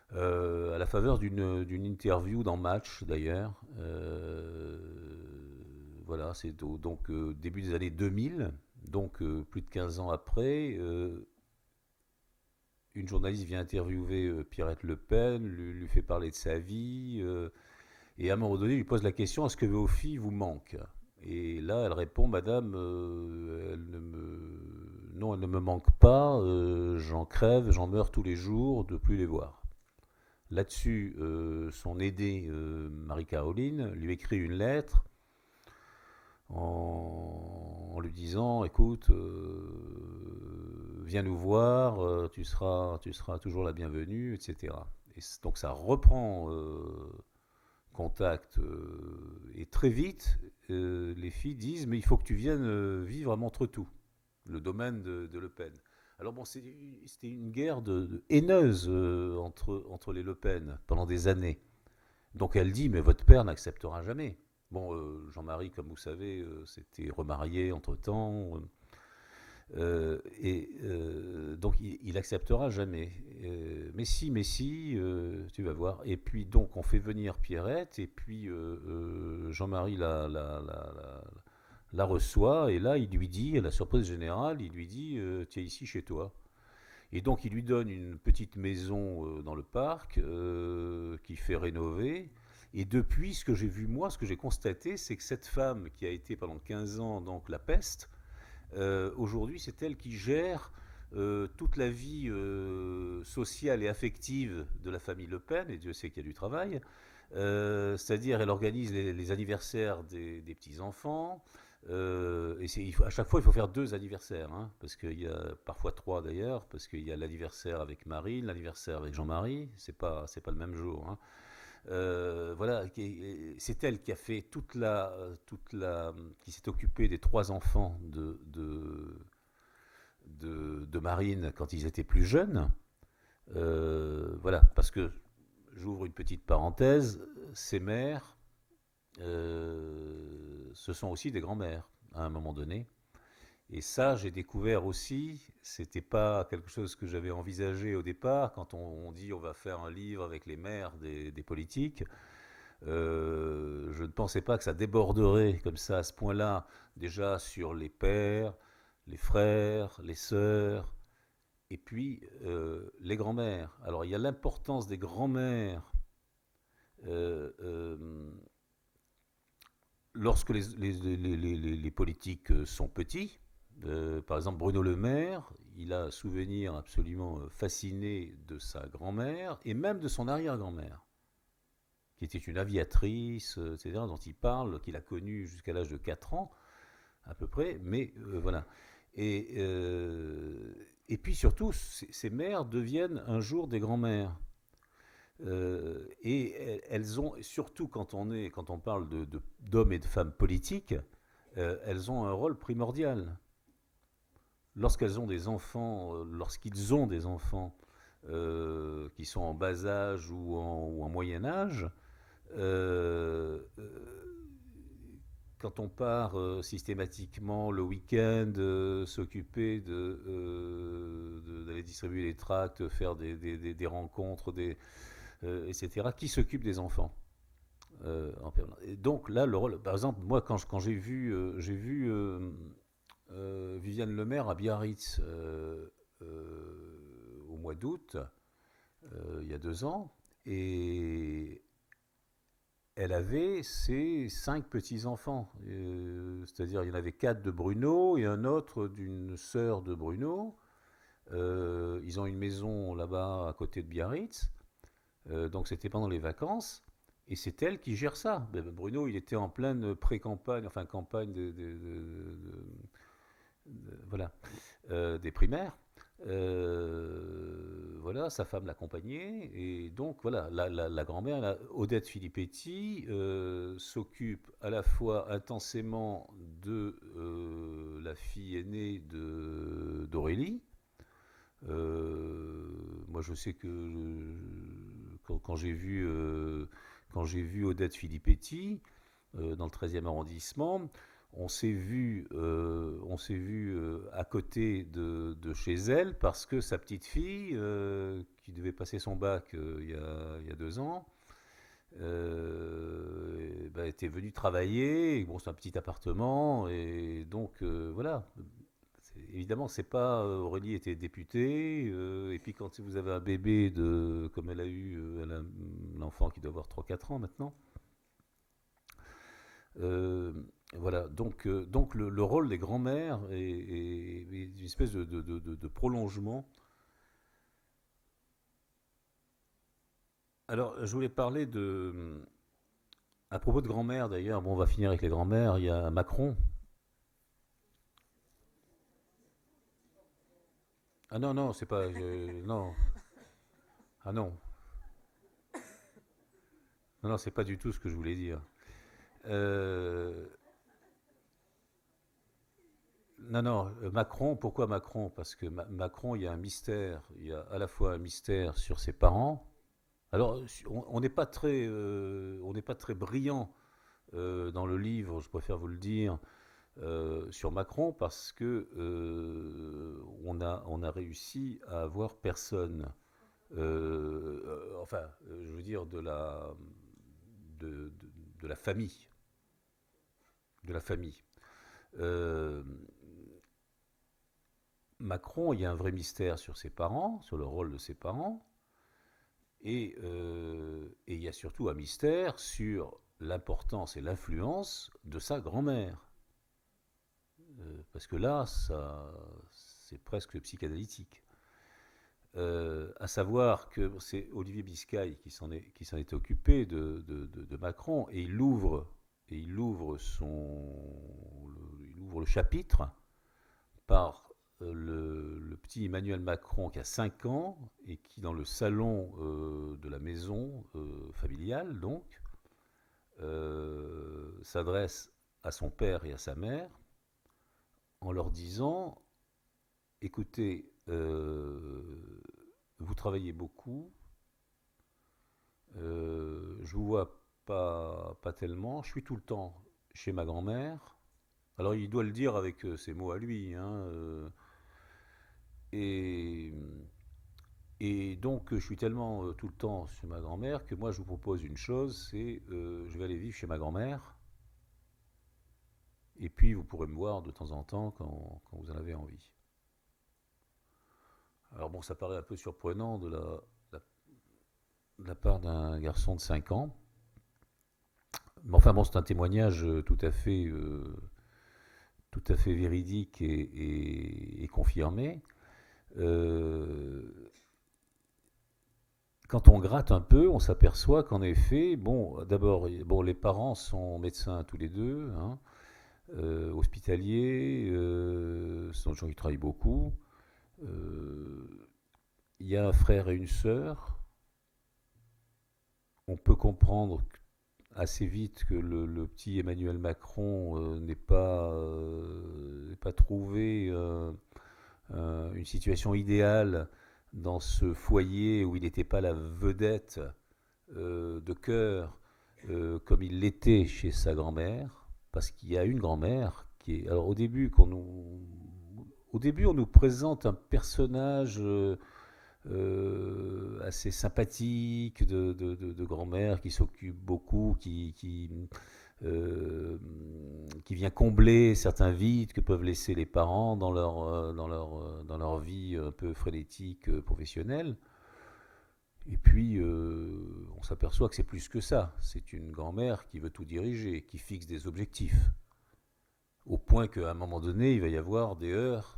à la faveur d'une interview dans Match d'ailleurs, voilà, c'est donc début des années 2000, donc plus de 15 ans après. Une journaliste vient interviewer Pierrette Le Pen, lui fait parler de sa vie, et à un moment donné, lui pose la question, est-ce que vos filles vous manquent? Et là, elle répond, Madame, non, elles ne me manquent pas, j'en crève, j'en meurs tous les jours de plus les voir. Là-dessus, son aidée, Marie-Caroline, lui écrit une lettre en lui disant, écoute, viens nous voir, tu seras toujours la bienvenue, etc. Et donc ça reprend contact et très vite, les filles disent, mais il faut que tu viennes vivre à Montretout, le domaine de Le Pen. Alors bon, c'était une guerre haineuse entre les Le Pen pendant des années. Donc elle dit, mais votre père n'acceptera jamais. Bon, Jean-Marie, comme vous savez, s'était remarié entre-temps. Et donc il acceptera jamais. Mais si, tu vas voir. Et puis donc on fait venir Pierrette, et puis Jean-Marie la reçoit, et là il lui dit, à la surprise générale, il lui dit, tiens ici chez toi. Et donc il lui donne une petite maison dans le parc qu'il fait rénover. Et depuis, ce que j'ai vu moi, ce que j'ai constaté, c'est que cette femme qui a été pendant 15 ans donc la peste, aujourd'hui c'est elle qui gère toute la vie sociale et affective de la famille Le Pen, et Dieu sait qu'il y a du travail. C'est-à-dire, elle organise les anniversaires des petits-enfants. À chaque fois, il faut faire 2 anniversaires, hein, parce qu'il y a parfois 3 d'ailleurs, parce qu'il y a l'anniversaire avec Marine, l'anniversaire avec Jean-Marie, c'est pas le même jour. Hein. Voilà, c'est elle qui a fait qui s'est occupée des 3 enfants de Marine quand ils étaient plus jeunes. Voilà, parce que j'ouvre une petite parenthèse, ces mères, ce sont aussi des grands-mères à un moment donné. Et ça, j'ai découvert aussi, c'était pas quelque chose que j'avais envisagé au départ, quand on dit on va faire un livre avec les mères des politiques. Je ne pensais pas que ça déborderait comme ça à ce point-là, déjà sur les pères, les frères, les sœurs, et puis les grands-mères. Alors il y a l'importance des grands-mères euh, lorsque les politiques sont petits. Par exemple, Bruno Le Maire, il a un souvenir absolument fasciné de sa grand-mère et même de son arrière-grand-mère, qui était une aviatrice, etc., dont il parle, qu'il a connue jusqu'à l'âge de 4 ans, à peu près, mais voilà. Et puis surtout, ces mères deviennent un jour des grands-mères. Et elles ont, surtout quand on parle d'hommes et de femmes politiques, elles ont un rôle primordial. Lorsqu'elles ont des enfants, lorsqu'ils ont des enfants qui sont en bas âge ou en moyen âge, euh, quand on part systématiquement le week-end, s'occuper d'aller distribuer les tracts, faire des rencontres, etc., qui s'occupe des enfants et donc là, le rôle, par exemple, moi, quand j'ai vu Viviane Lemaire à Biarritz au mois d'août, il y a 2 ans, et elle avait ses 5 petits-enfants. C'est-à-dire, il y en avait 4 de Bruno et un autre d'une sœur de Bruno. Ils ont une maison là-bas à côté de Biarritz. Donc c'était pendant les vacances. Et c'est elle qui gère ça. Bruno, il était en pleine pré-campagne, enfin campagne voilà, des primaires. Voilà, sa femme l'accompagnait. Et donc, voilà, la grand-mère, Odette Filippetti, s'occupe à la fois intensément de la fille aînée d'Aurélie. Moi, je sais que quand j'ai vu Odette Filippetti dans le 13e arrondissement, on s'est vu à côté de chez elle parce que sa petite fille, qui devait passer son bac il y a 2 ans, était venue travailler. Bon, c'est un petit appartement et donc voilà. Évidemment, c'est pas Aurélie était députée et puis quand vous avez un bébé comme elle a eu, elle a l'enfant qui doit avoir 3-4 ans maintenant. Euh, voilà, donc le rôle des grands-mères est une espèce de prolongement. Alors, je voulais parler à propos de grand-mère d'ailleurs, bon, on va finir avec les grands-mères, il y a Macron. Ah non, non, c'est pas. Non. Ah non. Non, non, c'est pas du tout ce que je voulais dire. Euh, non, non, Macron, pourquoi Macron? Parce que Macron, il y a un mystère. Il y a à la fois un mystère sur ses parents. Alors, on n'est pas très brillant dans le livre, je préfère vous le dire, sur Macron parce que on a réussi à avoir personne. Enfin, je veux dire de la famille, de la famille. Euh, Macron, il y a un vrai mystère sur ses parents, sur le rôle de ses parents, et il y a surtout un mystère sur l'importance et l'influence de sa grand-mère. Parce que là, c'est presque psychanalytique. À savoir que c'est Olivier Biscay qui s'en est occupé de Macron, et il ouvre le chapitre par le petit Emmanuel Macron qui a 5 ans et qui, dans le salon de la maison familiale, donc, s'adresse à son père et à sa mère en leur disant, écoutez, vous travaillez beaucoup, je vous vois pas tellement, je suis tout le temps chez ma grand-mère. Alors il doit le dire avec ses mots à lui, hein, et, et donc je suis tellement tout le temps chez ma grand-mère que moi je vous propose une chose, c'est je vais aller vivre chez ma grand-mère, et puis vous pourrez me voir de temps en temps quand vous en avez envie. Alors bon, ça paraît un peu surprenant de la part d'un garçon de 5 ans, mais enfin bon, c'est un témoignage tout à fait véridique et confirmé. Euh, Quand on gratte un peu, on s'aperçoit qu'en effet, bon, d'abord, bon, les parents sont médecins tous les deux, hein, hospitaliers, ce sont des gens qui travaillent beaucoup. Euh, Il y a un frère et une sœur. On peut comprendre assez vite que le petit Emmanuel Macron n'est pas trouvé une situation idéale dans ce foyer où il n'était pas la vedette de cœur comme il l'était chez sa grand-mère, parce qu'il y a une grand-mère qui est. Alors au début, on nous présente un personnage assez sympathique de grand-mère qui s'occupe beaucoup, qui vient combler certains vides que peuvent laisser les parents dans leur vie un peu frénétique professionnelle. Et puis, on s'aperçoit que c'est plus que ça. C'est une grand-mère qui veut tout diriger, qui fixe des objectifs. Au point qu'à un moment donné, il va y avoir des heurts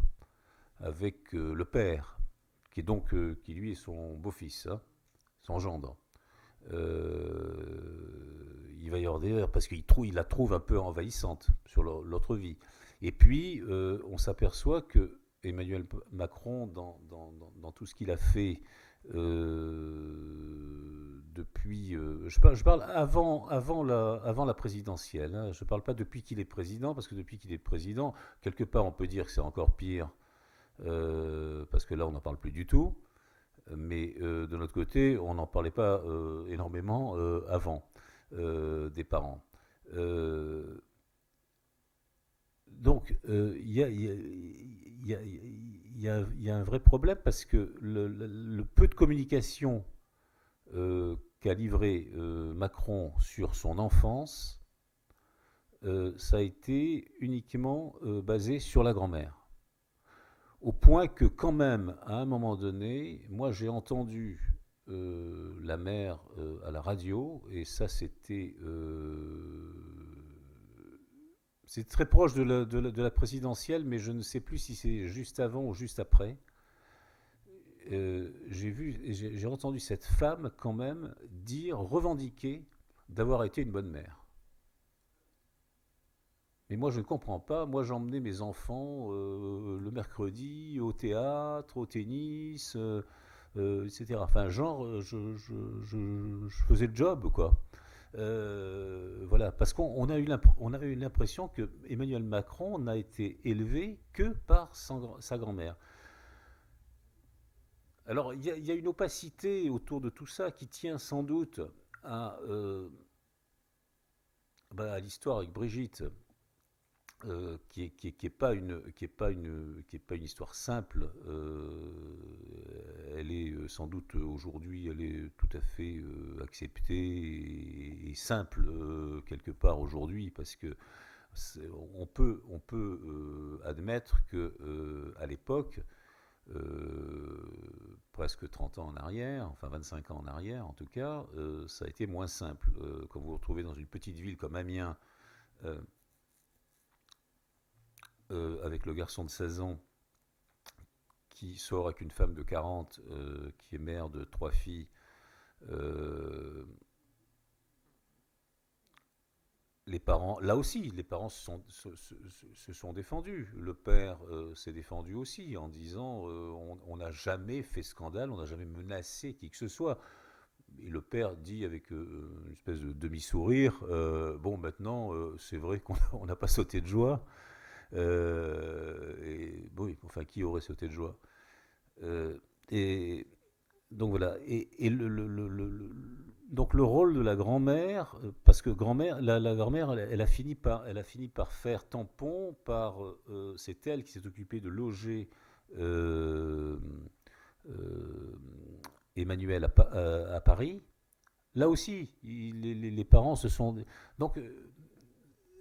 avec le père, qui lui est son beau-fils, hein, son gendre. Il va y avoir des heurts parce il la trouve un peu envahissante sur l'autre vie. Et puis, on s'aperçoit que Emmanuel Macron, dans tout ce qu'il a fait depuis. Je parle avant la présidentielle. Hein, je ne parle pas depuis qu'il est président, parce que depuis qu'il est président, quelque part, on peut dire que c'est encore pire, parce que là, on n'en parle plus du tout. Mais de notre côté, on n'en parlait pas énormément avant des parents. Euh, donc, il y a un vrai problème parce que le peu de communication qu'a livré Macron sur son enfance, ça a été uniquement basé sur la grand-mère. Au point que quand même, à un moment donné, moi j'ai entendu la mère à la radio, et ça c'est très proche de la présidentielle, mais je ne sais plus si c'est juste avant ou juste après. J'ai entendu cette femme quand même revendiquer d'avoir été une bonne mère. Mais moi, je ne comprends pas. Moi, j'emmenais mes enfants le mercredi au théâtre, au tennis, etc. Enfin, genre, je faisais le job, quoi. Voilà, parce qu'on on avait eu l'impression que Emmanuel Macron n'a été élevé que par sa grand-mère. Alors, il y a une opacité autour de tout ça qui tient sans doute à, à l'histoire avec Brigitte, qui est pas qui est pas une histoire simple. Elle est sans doute aujourd'hui, elle est tout à fait acceptée et simple quelque part aujourd'hui, parce que on peut admettre que à l'époque, presque 30 ans en arrière, enfin 25 ans en arrière en tout cas, ça a été moins simple. Quand vous vous retrouvez dans une petite ville comme Amiens, euh, avec le garçon de 16 ans qui sort avec une femme de 40, qui est mère de 3 filles, euh, les parents, là aussi, les parents se sont défendus. Le père s'est défendu aussi en disant on n'a jamais fait scandale, on n'a jamais menacé qui que ce soit. Et le père dit avec une espèce de demi-sourire bon, maintenant, c'est vrai qu'on n'a pas sauté de joie. Et bon, enfin, qui aurait sauté de joie? Euh, et donc voilà. Et donc le rôle de la grand-mère, parce que grand-mère, la grand-mère, elle a fini par faire tampon, c'est elle qui s'est occupée de loger euh, euh, Emmanuel à Paris. Là aussi, les parents se sont... Donc,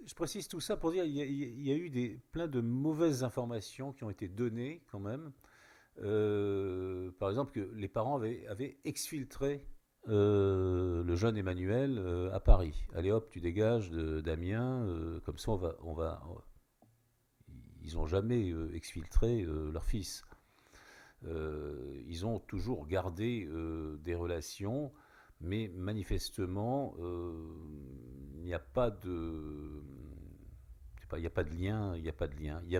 je précise tout ça pour dire il y a eu plein de mauvaises informations qui ont été données quand même. Par exemple, que les parents avaient exfiltré le jeune Emmanuel à Paris. Allez hop, tu dégages d'Amiens, comme ça ils n'ont jamais exfiltré leur fils. Ils ont toujours gardé des relations, mais manifestement, il n'y a pas de, il n'y a pas de lien, il n'y a pas de lien. Il y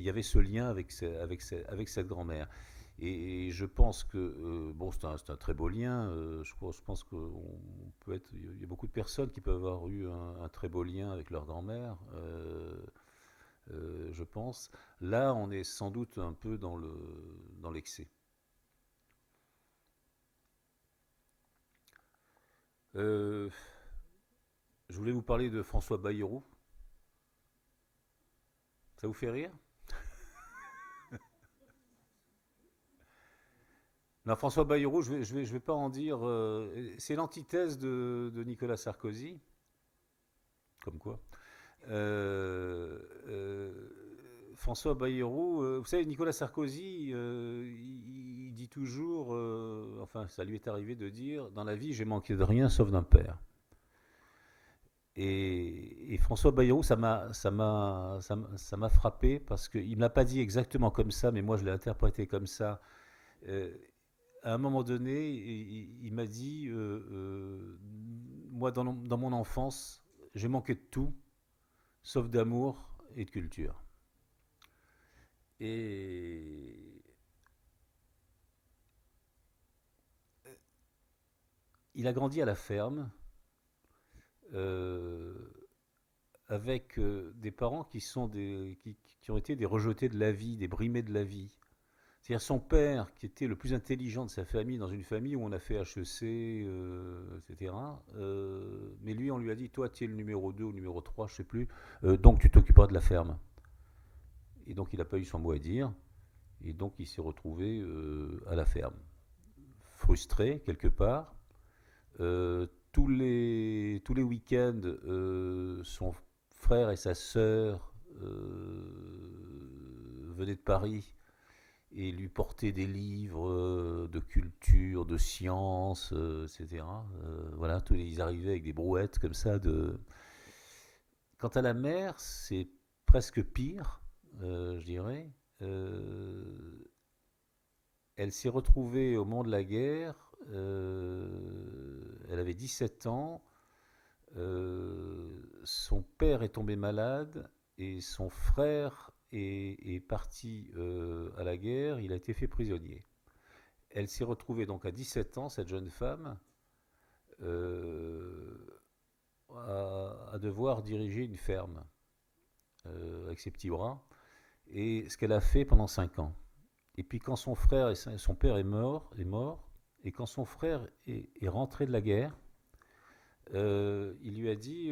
avait ce lien avec cette grand-mère. Et je pense que bon, c'est un très beau lien. Je pense qu'on peut être, il y a beaucoup de personnes qui peuvent avoir eu un très beau lien avec leur grand-mère. Je pense. Là, on est sans doute un peu dans l'excès. Euh, je voulais vous parler de François Bayrou. Ça vous fait rire? Non, François Bayrou, je vais pas en dire. C'est l'antithèse de Nicolas Sarkozy, comme quoi. Euh, euh, François Bayrou, vous savez, Nicolas Sarkozy, il dit toujours, enfin, ça lui est arrivé de dire, dans la vie, j'ai manqué de rien sauf d'un père. Et François Bayrou, ça m'a frappé parce qu'il ne me l'a pas dit exactement comme ça, mais moi je l'ai interprété comme ça. Euh, à un moment donné, il m'a dit moi, dans mon enfance, j'ai manqué de tout, sauf d'amour et de culture. Et il a grandi à la ferme euh, avec des parents qui ont été des rejetés de la vie, des brimés de la vie. C'est-à-dire son père, qui était le plus intelligent de sa famille, dans une famille où on a fait HEC, etc. Mais lui, on lui a dit, toi, tu es le numéro 2 ou le numéro 3, je ne sais plus, donc tu t'occuperas de la ferme. Et donc il n'a pas eu son mot à dire, et donc il s'est retrouvé à la ferme. Frustré, quelque part. Tous les week-ends, son frère et sa sœur venaient de Paris et lui porter des livres de culture, de sciences, etc. Voilà, ils arrivaient avec des brouettes comme ça. Quant à la mère, c'est presque pire, je dirais. Euh, Elle s'est retrouvée au moment de la guerre. Elle avait 17 ans. Son père est tombé malade et son frère est parti à la guerre. Il a été fait prisonnier. Elle s'est retrouvée donc à 17 ans, cette jeune femme, euh, à devoir diriger une ferme avec ses petits bras. Et ce qu'elle a fait pendant 5 ans. Et puis quand son père est mort, et quand son frère est rentré de la guerre, il lui a dit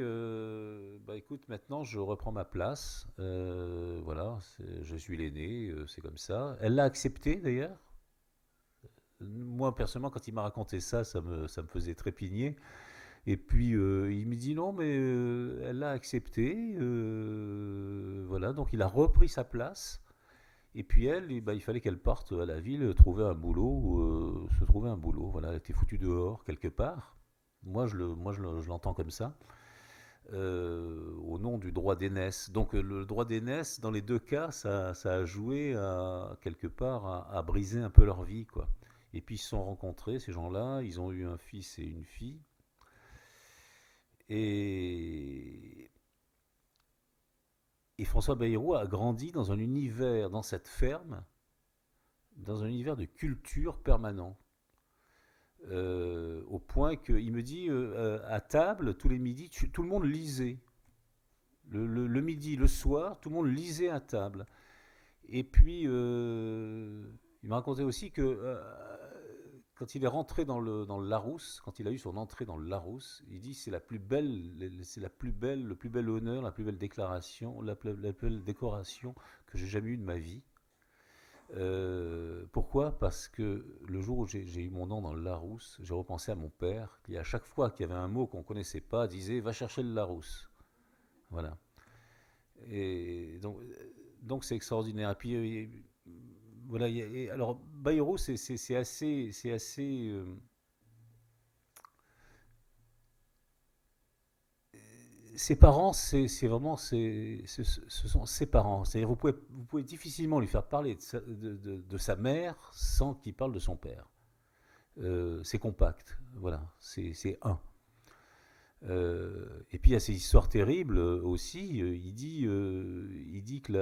bah écoute, maintenant je reprends ma place, voilà, je suis l'aîné, c'est comme ça. Elle l'a accepté d'ailleurs. Moi personnellement, quand il m'a raconté ça, ça me faisait trépigner. Et puis il me dit non, mais elle l'a accepté, voilà, donc il a repris sa place. Et puis elle, eh ben, il fallait qu'elle parte à la ville, trouver un boulot, se trouver un boulot. Voilà, elle était foutue dehors quelque part. Je l'entends comme ça, au nom du droit d'aînesse. Donc le droit d'aînesse, dans les deux cas, ça a joué quelque part à briser un peu leur vie, quoi. Et puis ils se sont rencontrés, ces gens-là, ils ont eu un fils et une fille. Et Et François Bayrou a grandi dans un univers, dans cette ferme, dans un univers de culture permanent. Au point qu'il me dit, à table, tous les midis, tout le monde lisait. Le midi, le soir, tout le monde lisait à table. Et puis, il m'a raconté aussi que quand il est rentré dans le Larousse, quand il a eu son entrée dans le Larousse, il dit c'est le plus bel honneur, la plus belle déclaration, la plus belle décoration que j'ai jamais eue de ma vie. Pourquoi? Parce que le jour où j'ai eu mon nom dans le Larousse, j'ai repensé à mon père, qui à chaque fois qu'il y avait un mot qu'on ne connaissait pas, disait va chercher le Larousse. Voilà. Et donc c'est extraordinaire. Et puis voilà. Alors Bayrou, c'est assez. Ses parents, c'est vraiment, ce sont ses parents. C'est-à-dire vous pouvez difficilement lui faire parler de sa mère sans qu'il parle de son père. C'est compact, voilà, c'est un. Et puis il y a ces histoires terribles aussi. Il dit que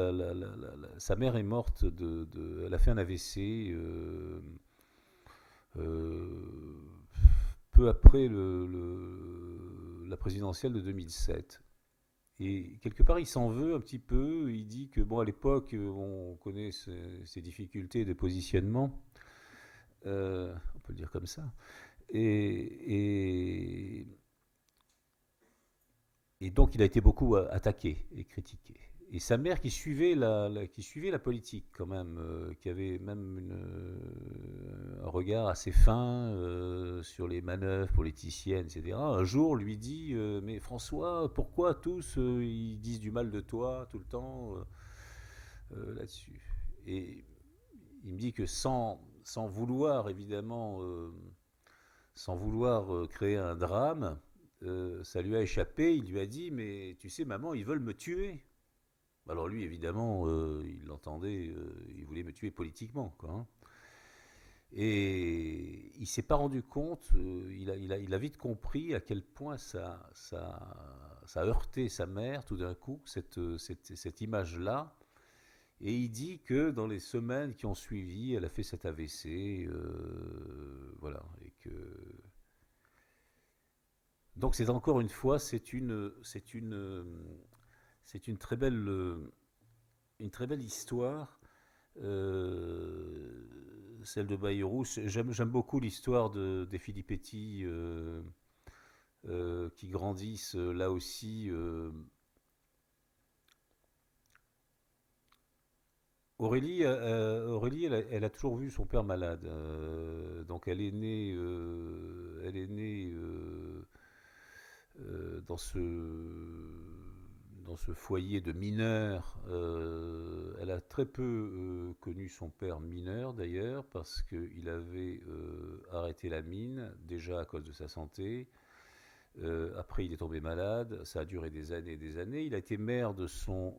sa mère est morte elle a fait un AVC euh, peu après la présidentielle de 2007. Et quelque part, il s'en veut un petit peu. Il dit que, bon, à l'époque, on connaît ses difficultés de positionnement. On peut le dire comme ça. Et, et donc, il a été beaucoup attaqué et critiqué. Et sa mère qui suivait la politique quand même, qui avait même un regard assez fin sur les manœuvres politiciennes, etc. Un jour lui dit mais François, pourquoi tous ils disent du mal de toi tout le temps là-dessus. Et il me dit que sans vouloir évidemment, sans vouloir créer un drame, ça lui a échappé. Il lui a dit mais tu sais maman, ils veulent me tuer. Alors lui, évidemment, il l'entendait, il voulait me tuer politiquement, quoi, hein. Et il s'est pas rendu compte, il a vite compris à quel point ça heurtait sa mère tout d'un coup, cette image-là. Et il dit que dans les semaines qui ont suivi, elle a fait cet AVC, voilà, et que donc c'est encore une fois, c'est une très belle histoire, celle de Bayrou. J'aime beaucoup l'histoire des Filippetti qui grandissent là aussi. Aurélie elle a toujours vu son père malade. Donc elle est née dans dans ce foyer de mineurs. Elle a très peu connu son père mineur d'ailleurs, parce qu'il avait arrêté la mine, déjà à cause de sa santé. Après, il est tombé malade, ça a duré des années et des années. Il a été maire de son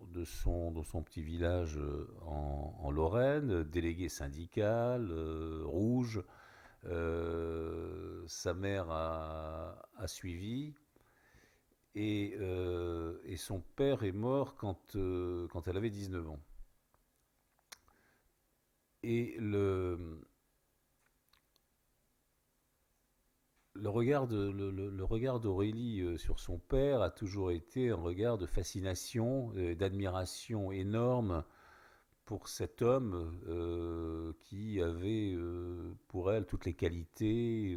petit village en Lorraine, délégué syndical, rouge. Sa mère a suivi. Et son père est mort quand elle avait 19 ans. Et le regard d'Aurélie sur son père a toujours été un regard de fascination, d'admiration énorme pour cet homme qui avait pour elle toutes les qualités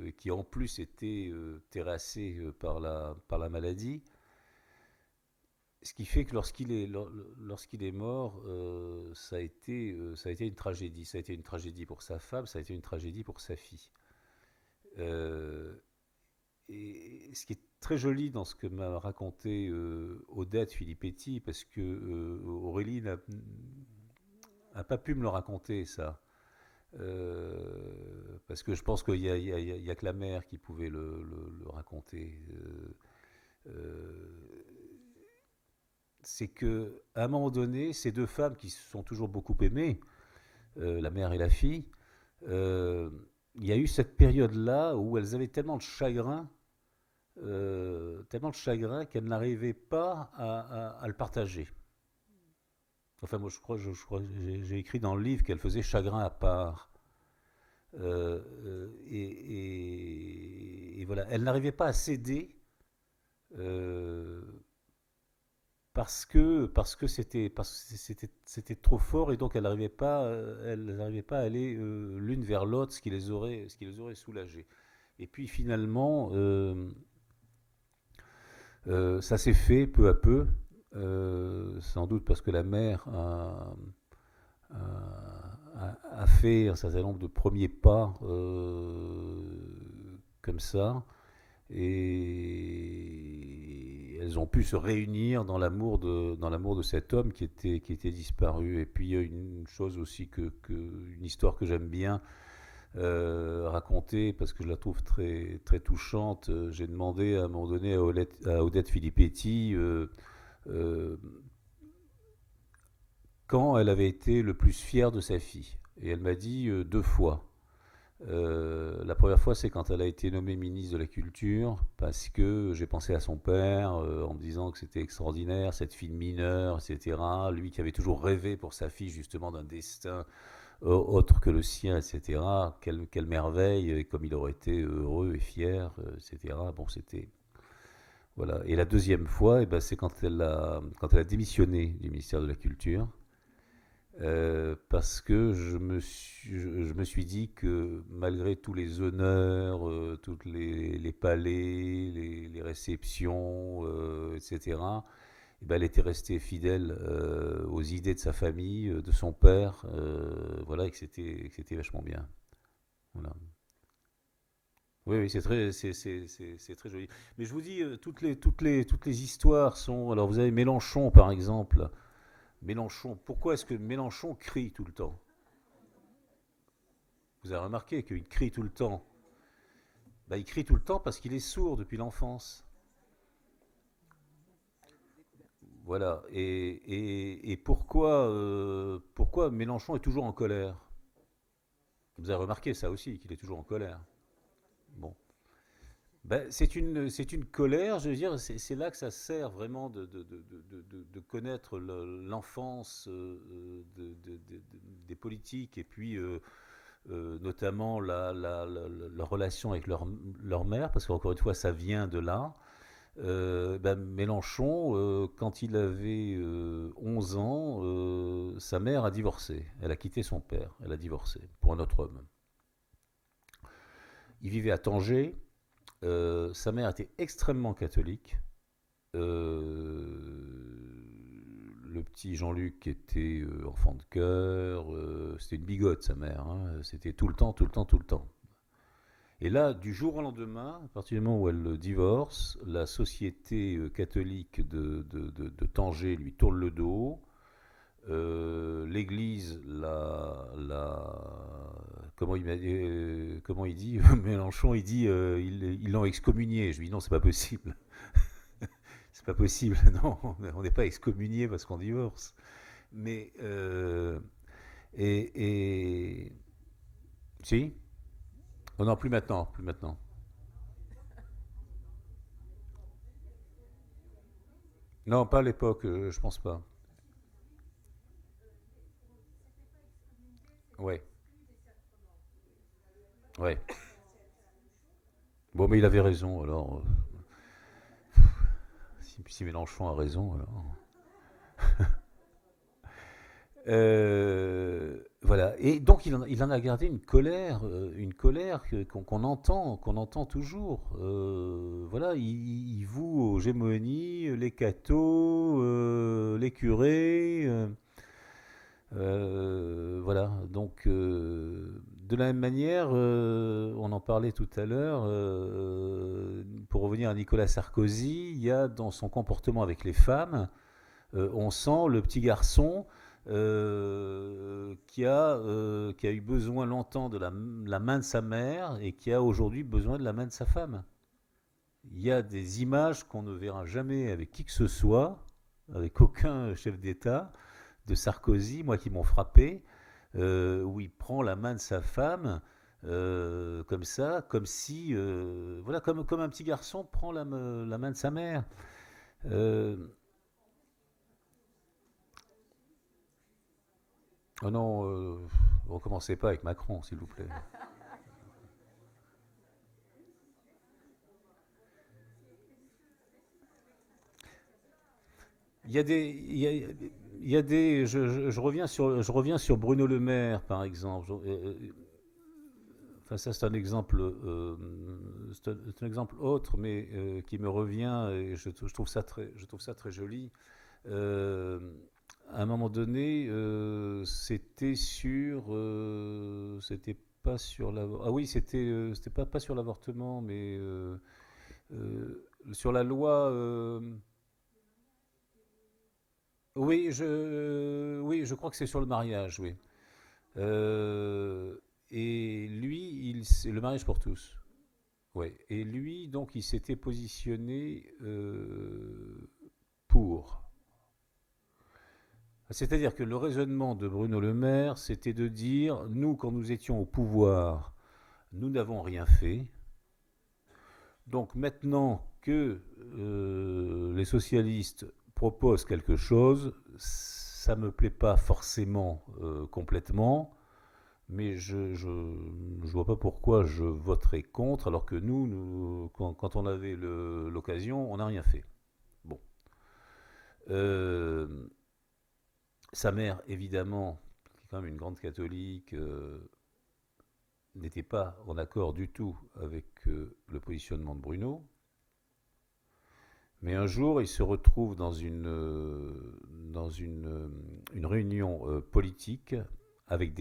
et qui en plus était terrassé par la maladie. Ce qui fait que lorsqu'il est mort, ça a été une tragédie. Ça a été une tragédie pour sa femme, ça a été une tragédie pour sa fille. Euh, et ce qui est très joli dans ce que m'a raconté Odette Filippetti, parce que Aurélie n'a pas pu me le raconter, ça. Parce que je pense qu'il y a que la mère qui pouvait le raconter. C'est que à un moment donné, ces deux femmes qui se sont toujours beaucoup aimées, la mère et la fille, euh, il y a eu cette période-là où elles avaient tellement de chagrin qu'elles n'arrivaient pas à le partager. Enfin, moi, je crois que j'ai écrit dans le livre qu'elle faisait chagrin à part. Et voilà, elle n'arrivait pas à céder euh, parce que c'était trop fort et donc elle n'arrivait pas à aller l'une vers l'autre, ce qui les aurait soulagés. Et puis finalement, ça s'est fait peu à peu, sans doute parce que la mère a fait un certain nombre de premiers pas comme ça, et elles ont pu se réunir dans l'amour de cet homme qui était disparu. Et puis il y a une chose aussi une histoire que j'aime bien raconter parce que je la trouve très touchante. J'ai demandé à un moment donné à Odette Filippetti euh, quand elle avait été le plus fière de sa fille. Et elle m'a dit deux fois. La première fois, c'est quand elle a été nommée ministre de la Culture, parce que j'ai pensé à son père en me disant que c'était extraordinaire, cette fille mineure, etc. Lui qui avait toujours rêvé pour sa fille justement d'un destin autre que le sien, etc. Quelle merveille, et comme il aurait été heureux et fier, etc. Bon, c'était... Voilà. Et la deuxième fois, eh ben, c'est quand elle a démissionné du ministère de la Culture. Parce que je me suis dit que malgré tous les honneurs, toutes les palais, les réceptions, etc., eh ben, elle était restée fidèle aux idées de sa famille, de son père, voilà, et que c'était vachement bien. Voilà. Oui, oui, c'est très joli. Mais je vous dis, toutes les histoires sont. Alors, vous avez Mélenchon, par exemple. Mélenchon, pourquoi est-ce que Mélenchon crie tout le temps? Vous avez remarqué qu'il crie tout le temps. Bah, il crie tout le temps parce qu'il est sourd depuis l'enfance. Voilà. Et pourquoi Mélenchon est toujours en colère? Vous avez remarqué ça aussi, qu'il est toujours en colère. Bon. Ben, c'est une colère, je veux dire, c'est là que ça sert vraiment de connaître l'enfance des politiques et puis notamment la relation avec leur mère, parce qu'encore une fois, ça vient de là. Ben, Mélenchon, quand il avait 11 ans, sa mère a divorcé. Elle a quitté son père. Elle a divorcé pour un autre homme. Il vivait à Tanger. Sa mère était extrêmement catholique. Le petit Jean-Luc était enfant de chœur. C'était une bigote, sa mère. Hein. C'était tout le temps, tout le temps, tout le temps. Et là, du jour au lendemain, à partir du moment où elle le divorce, la société catholique de Tanger lui tourne le dos. L'Église, comment il dit Mélenchon, il dit ils l'ont excommunié. Je lui dis non, c'est pas possible. C'est pas possible, non, on n'est pas excommunié parce qu'on divorce. Mais et si. Oh non, plus maintenant, plus maintenant. Non, pas à l'époque, je pense pas. Ouais, ouais. Bon, mais il avait raison, alors. Si Mélenchon a raison, alors. Voilà. Et donc il en a gardé une colère qu'on entend toujours. Voilà, il voue aux gémonies, les cathos, les curés. Voilà. Donc de la même manière, on en parlait tout à l'heure. Pour revenir à Nicolas Sarkozy, il y a dans son comportement avec les femmes on sent le petit garçon qui a eu besoin longtemps de la main de sa mère et qui a aujourd'hui besoin de la main de sa femme. Il y a des images qu'on ne verra jamais avec qui que ce soit, avec aucun chef d'État, de Sarkozy, moi qui m'ont frappé, où il prend la main de sa femme comme ça, comme si, voilà, comme un petit garçon prend la main de sa mère. Euh, Oh non, recommencez pas avec Macron, s'il vous plaît. Il y a des, il y a des, je reviens sur Bruno Le Maire, par exemple. Enfin, ça, c'est un exemple autre, mais qui me revient et je trouve ça très joli. Euh, à un moment donné, c'était pas sur ah oui, c'était pas sur l'avortement, mais sur la loi. Oui, je crois que c'est sur le mariage, oui. Euh, et lui, c'est le mariage pour tous. Ouais. Et lui, donc, il s'était positionné pour. C'est-à-dire que le raisonnement de Bruno Le Maire, c'était de dire, nous, quand nous étions au pouvoir, nous n'avons rien fait. Donc maintenant que les socialistes proposent quelque chose, ça ne me plaît pas forcément complètement, mais je vois pas pourquoi je voterais contre, alors que nous quand on avait l'occasion, on n'a rien fait. Bon. Euh, Sa mère, évidemment, qui est quand même une grande catholique, n'était pas en accord du tout avec le positionnement de Bruno. Mais un jour, il se retrouve dans une réunion politique avec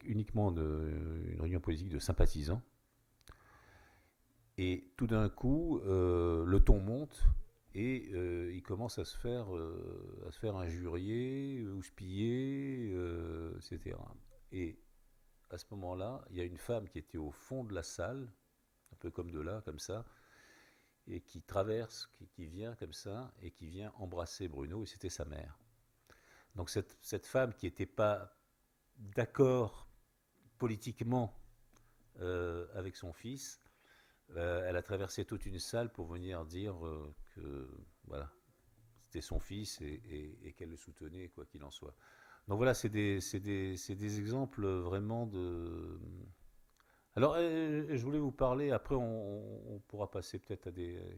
uniquement une réunion politique de sympathisants. Et tout d'un coup, le ton monte et il commence à se faire injurier, houspiller, etc. Et à ce moment-là, il y a une femme qui était au fond de la salle, un peu comme de là, comme ça, et qui traverse, qui vient comme ça, et qui vient embrasser Bruno, et c'était sa mère. Donc cette femme qui n'était pas d'accord politiquement avec son fils, elle a traversé toute une salle pour venir dire que voilà, c'était son fils et qu'elle le soutenait, quoi qu'il en soit. Donc voilà, c'est des exemples vraiment de. Alors, je voulais vous parler, après on pourra passer peut-être à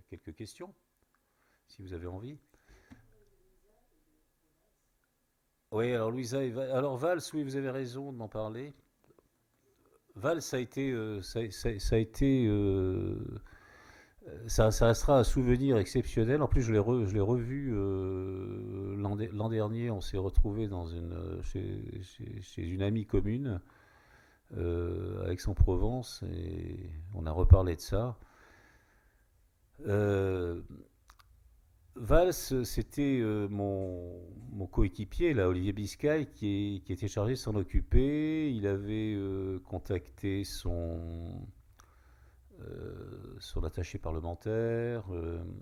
quelques questions, si vous avez envie. Oui, alors Louisa alors Valls, oui, vous avez raison de m'en parler. Valls, ça restera un souvenir exceptionnel. En plus, je l'ai revu l'an dernier. On s'est retrouvé chez une amie commune à Aix-en-Provence et on a reparlé de ça. Euh, Valls, c'était mon coéquipier, là, Olivier Biscay, qui était chargé de s'en occuper. Il avait contacté son attaché parlementaire,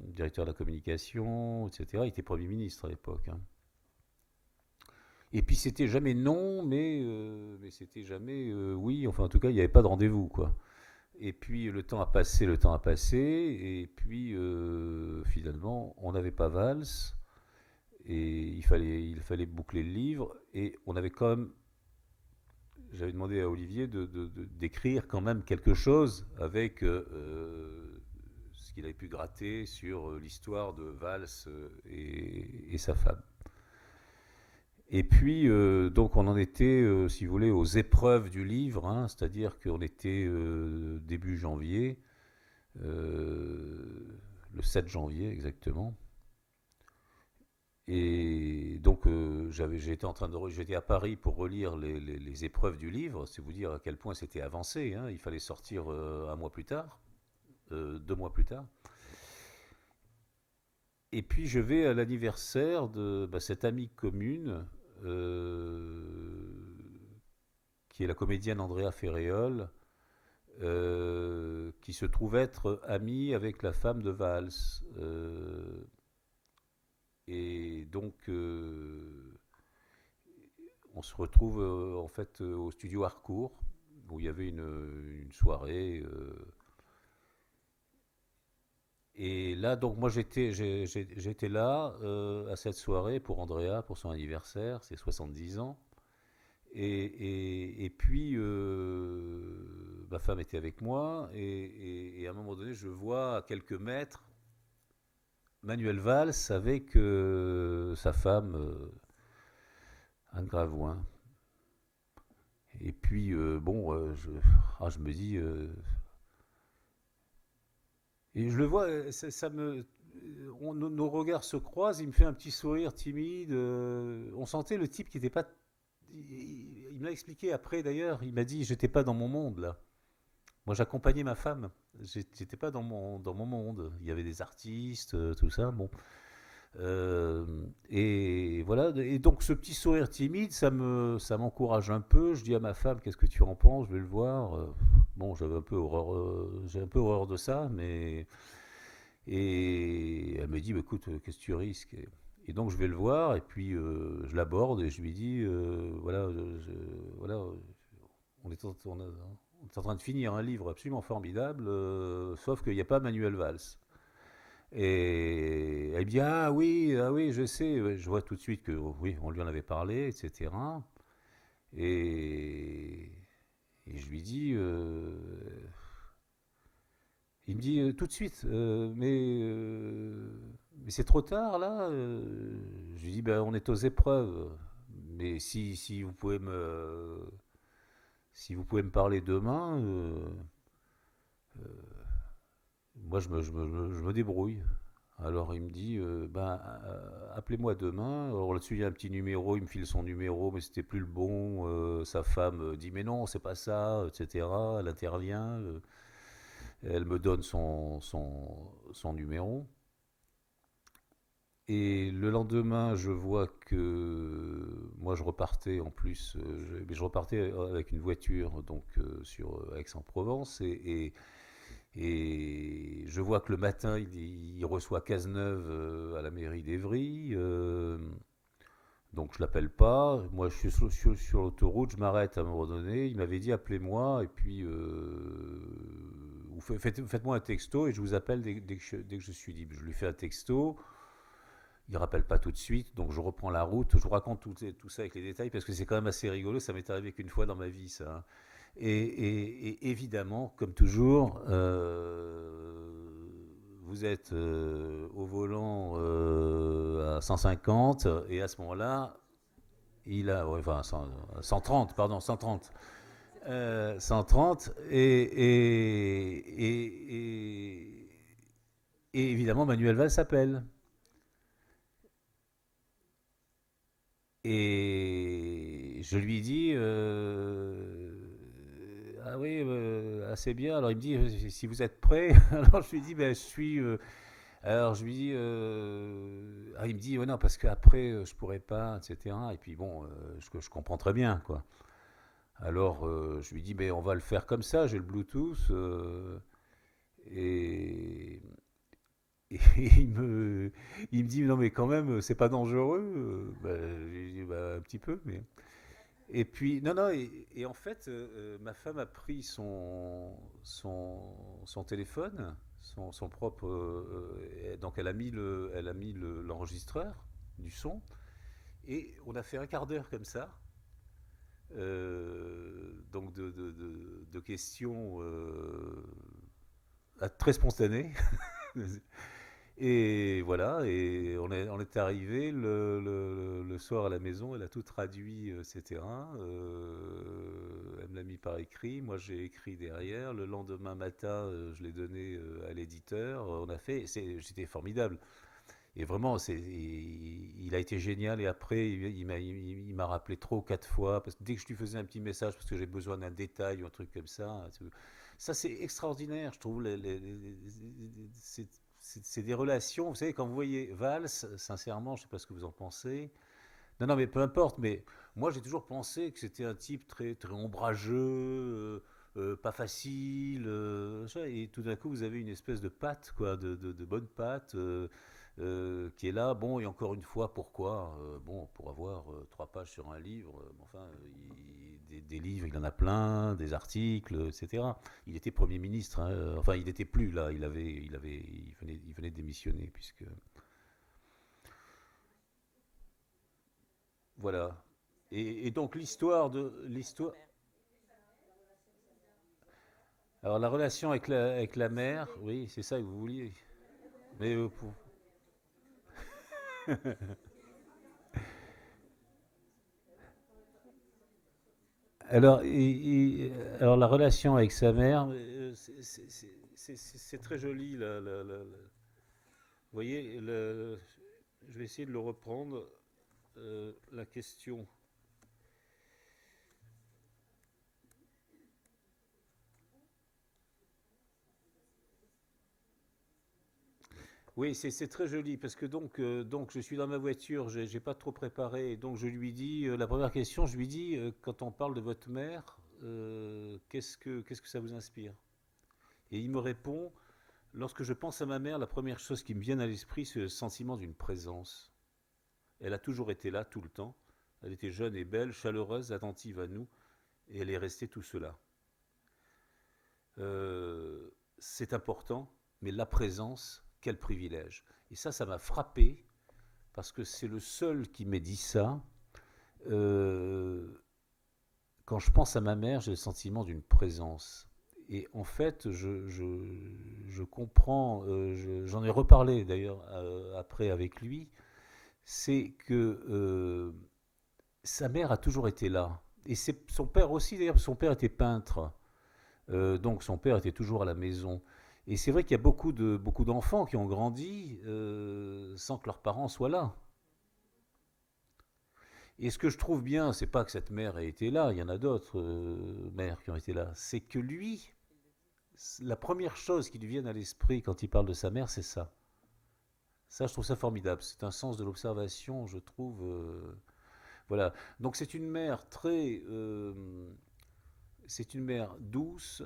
directeur de la communication, etc. Il était Premier ministre à l'époque, hein. Et puis c'était jamais non, mais c'était jamais oui. Enfin, en tout cas, il n'y avait pas de rendez-vous, quoi. Et puis le temps a passé, et puis finalement, on n'avait pas Valls, et il fallait boucler le livre, et on avait quand même. J'avais demandé à Olivier d'écrire quand même quelque chose avec ce qu'il avait pu gratter sur l'histoire de Valls et sa femme. Et puis, donc, on en était, si vous voulez, aux épreuves du livre, hein, c'est-à-dire qu'on était début janvier, le 7 janvier exactement. Et donc, j'étais à Paris pour relire les épreuves du livre. C'est vous dire à quel point c'était avancé, hein. Il fallait sortir un mois plus tard, 2 mois plus tard. Et puis, je vais à l'anniversaire de cette amie commune, qui est la comédienne Andrea Ferréol, qui se trouve être amie avec la femme de Valls. Et donc, on se retrouve en fait au studio Harcourt, où il y avait une soirée. Et là, donc, moi, j'étais là à cette soirée pour Andrea, pour son anniversaire, ses 70 ans. Et puis, ma femme était avec moi, et à un moment donné, je vois à quelques mètres Manuel Valls avec sa femme, Anne Gravoin. Et puis, bon, je me dis, et je le vois, ça me, nos regards se croisent, il me fait un petit sourire timide. On sentait le type qui n'était pas. Il me l'a expliqué après d'ailleurs, il m'a dit j'étais pas dans mon monde là. Moi j'accompagnais ma femme, j'étais pas dans mon monde. Il y avait des artistes, tout ça, bon. Et voilà, et donc ce petit sourire timide, ça m'encourage un peu. Je dis à ma femme, qu'est-ce que tu en penses? Je vais le voir. Bon, j'ai un peu horreur de ça, mais et elle me dit, bah, écoute, qu'est-ce que tu risques? Et donc je vais le voir et puis je l'aborde et je lui dis, voilà, voilà, on est en train de finir un livre absolument formidable, sauf qu'il n'y a pas Manuel Valls. Et elle me dit, ah oui, je sais. Ouais, je vois tout de suite que oui, on lui en avait parlé, etc. Et, et je lui dis, il me dit tout de suite, mais c'est trop tard là. Je lui dis, ben, on est aux épreuves. Mais si vous pouvez me parler demain, moi je me débrouille. Alors il me dit, ben, appelez-moi demain. Alors là-dessus il y a un petit numéro, il me file son numéro, mais c'était plus le bon. Sa femme dit, mais non, c'est pas ça, etc. Elle intervient, elle me donne son numéro. Et le lendemain, je vois que moi je repartais en plus, mais je repartais avec une voiture donc sur Aix-en-Provence et je vois que le matin il reçoit Cazeneuve à la mairie d'Evry. Donc je l'appelle pas. Moi je suis sur l'autoroute, je m'arrête à un moment donné. Il m'avait dit appelez-moi et puis faites-moi un texto et je vous appelle dès que je suis libre. Je lui fais un texto. Il ne rappelle pas tout de suite, donc je reprends la route. Je vous raconte tout ça avec les détails parce que c'est quand même assez rigolo. Ça m'est arrivé qu'une fois dans ma vie, ça, hein. Et évidemment, comme toujours, vous êtes au volant à 150 et à ce moment-là, il a, ouais, enfin 130, pardon, 130. 130 et évidemment Manuel Valls s'appelle. Et je lui dis, ah oui, assez bien. Alors il me dit, si vous êtes prêt, alors je lui dis, ben, je suis. Alors je lui dis, il me dit, ouais, non, parce qu'après, je pourrais pas, etc. Et puis bon, je comprends très bien, quoi. Alors je lui dis, ben, on va le faire comme ça, j'ai le Bluetooth. Et, et il me dit, non, mais quand même, c'est pas dangereux. Ben, je lui dis, bah, un petit peu, mais. Et puis, non, non, et en fait, ma femme a pris son téléphone, son propre. Donc, elle a mis l'enregistreur du son, et on a fait un quart d'heure comme ça, donc de questions très spontanées. Et voilà, et on est arrivé le soir à la maison, elle a tout traduit, etc. Elle me l'a mis par écrit, moi j'ai écrit derrière. Le lendemain matin, je l'ai donné à l'éditeur. On a fait, c'était formidable. Et vraiment, il a été génial. Et après, il m'a rappelé 3 ou 4 fois, parce que dès que je lui faisais un petit message, parce que j'ai besoin d'un détail ou un truc comme ça c'est extraordinaire, je trouve. C'est des relations. Vous savez, quand vous voyez Valls, sincèrement, je ne sais pas ce que vous en pensez. Non, non, mais peu importe. Mais moi, j'ai toujours pensé que c'était un type très, très ombrageux, pas facile. Et tout d'un coup, vous avez une espèce de patte, quoi, de bonne patte, qui est là. Bon, et encore une fois, pourquoi? Bon, pour avoir 3 pages sur un livre. Enfin, des livres, il en a plein, des articles, etc. Il était Premier ministre, hein. Enfin, il n'était plus là. Il venait de démissionner, puisque. Voilà. Et donc l'histoire. Alors la relation avec la mère, oui, c'est ça que vous vouliez. Mais alors, alors la relation avec sa mère, c'est très joli. Vous voyez, je vais essayer de le reprendre. La question. Oui, c'est très joli parce que donc je suis dans ma voiture, j'ai pas trop préparé, et donc je lui dis la première question, je lui dis quand on parle de votre mère, qu'est-ce que ça vous inspire? Et il me répond, lorsque je pense à ma mère, la première chose qui me vient à l'esprit, c'est le sentiment d'une présence. Elle a toujours été là, tout le temps. Elle était jeune et belle, chaleureuse, attentive à nous, et elle est restée tout cela. C'est important, mais la présence, quel privilège. Et ça m'a frappé, parce que c'est le seul qui m'ait dit ça. Euh, Quand je pense à ma mère, j'ai le sentiment d'une présence. Et en fait, je comprends, j'en ai reparlé d'ailleurs après avec lui, c'est que sa mère a toujours été là. Et c'est son père aussi, d'ailleurs, son père était peintre. Donc son père était toujours à la maison. Et c'est vrai qu'il y a beaucoup d'enfants qui ont grandi sans que leurs parents soient là. Et ce que je trouve bien, c'est pas que cette mère ait été là, il y en a d'autres mères qui ont été là, c'est que lui, la première chose qui lui vient à l'esprit quand il parle de sa mère, c'est ça. Ça, je trouve ça formidable. C'est un sens de l'observation, je trouve. Voilà. Donc c'est une mère douce,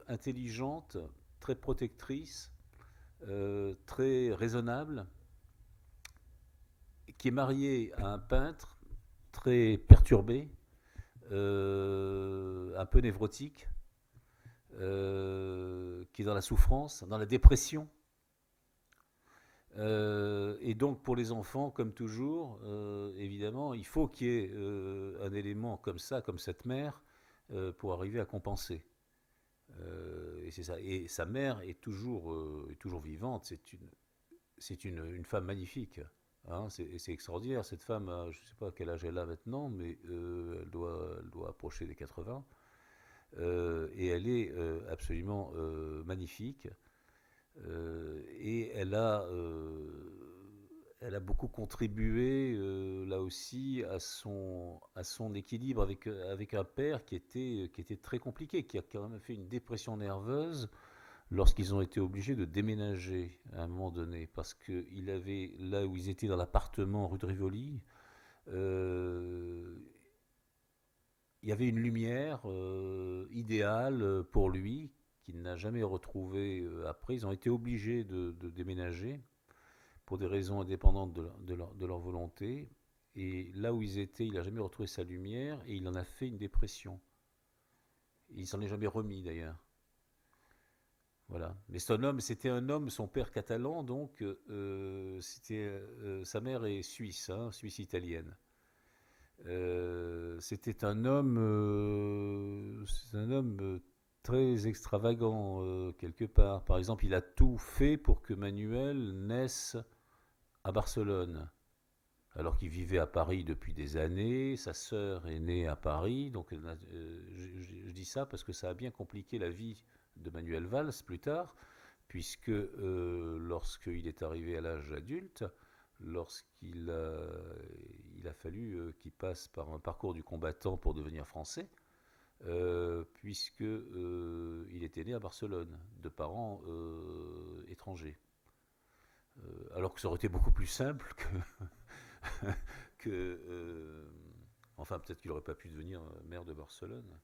intelligente, très protectrice, très raisonnable, qui est mariée à un peintre très perturbé, un peu névrotique, qui est dans la souffrance, dans la dépression. Et donc pour les enfants, comme toujours, évidemment, il faut qu'il y ait un élément comme ça, comme cette mère, pour arriver à compenser. Et c'est ça. Et sa mère est toujours vivante. C'est une femme magnifique. Hein, c'est extraordinaire. Cette femme, je ne sais pas quel âge elle a maintenant, mais elle doit approcher des 80. Et elle est absolument magnifique. Et elle a beaucoup contribué là aussi à son équilibre avec un père qui était très compliqué, qui a quand même fait une dépression nerveuse lorsqu'ils ont été obligés de déménager à un moment donné, parce qu'il avait, là où ils étaient dans l'appartement rue de Rivoli, euh, il y avait une lumière idéale pour lui qu'il n'a jamais retrouvée après. Ils ont été obligés de déménager pour des raisons indépendantes de leur volonté. Et là où ils étaient, il n'a jamais retrouvé sa lumière et il en a fait une dépression. Et il s'en est jamais remis d'ailleurs. Voilà. Mais c'était un homme, son père catalan, donc sa mère est suisse, hein, suisse italienne. C'est un homme très extravagant quelque part. Par exemple, il a tout fait pour que Manuel naisse à Barcelone, alors qu'il vivait à Paris depuis des années. Sa sœur est née à Paris, donc je dis ça parce que ça a bien compliqué la vie de Manuel Valls plus tard, puisque lorsqu'il est arrivé à l'âge adulte, lorsqu'il a fallu qu'il passe par un parcours du combattant pour devenir français, puisque il était né à Barcelone, de parents étrangers. Alors que ça aurait été beaucoup plus simple que enfin, peut-être qu'il n'aurait pas pu devenir maire de Barcelone.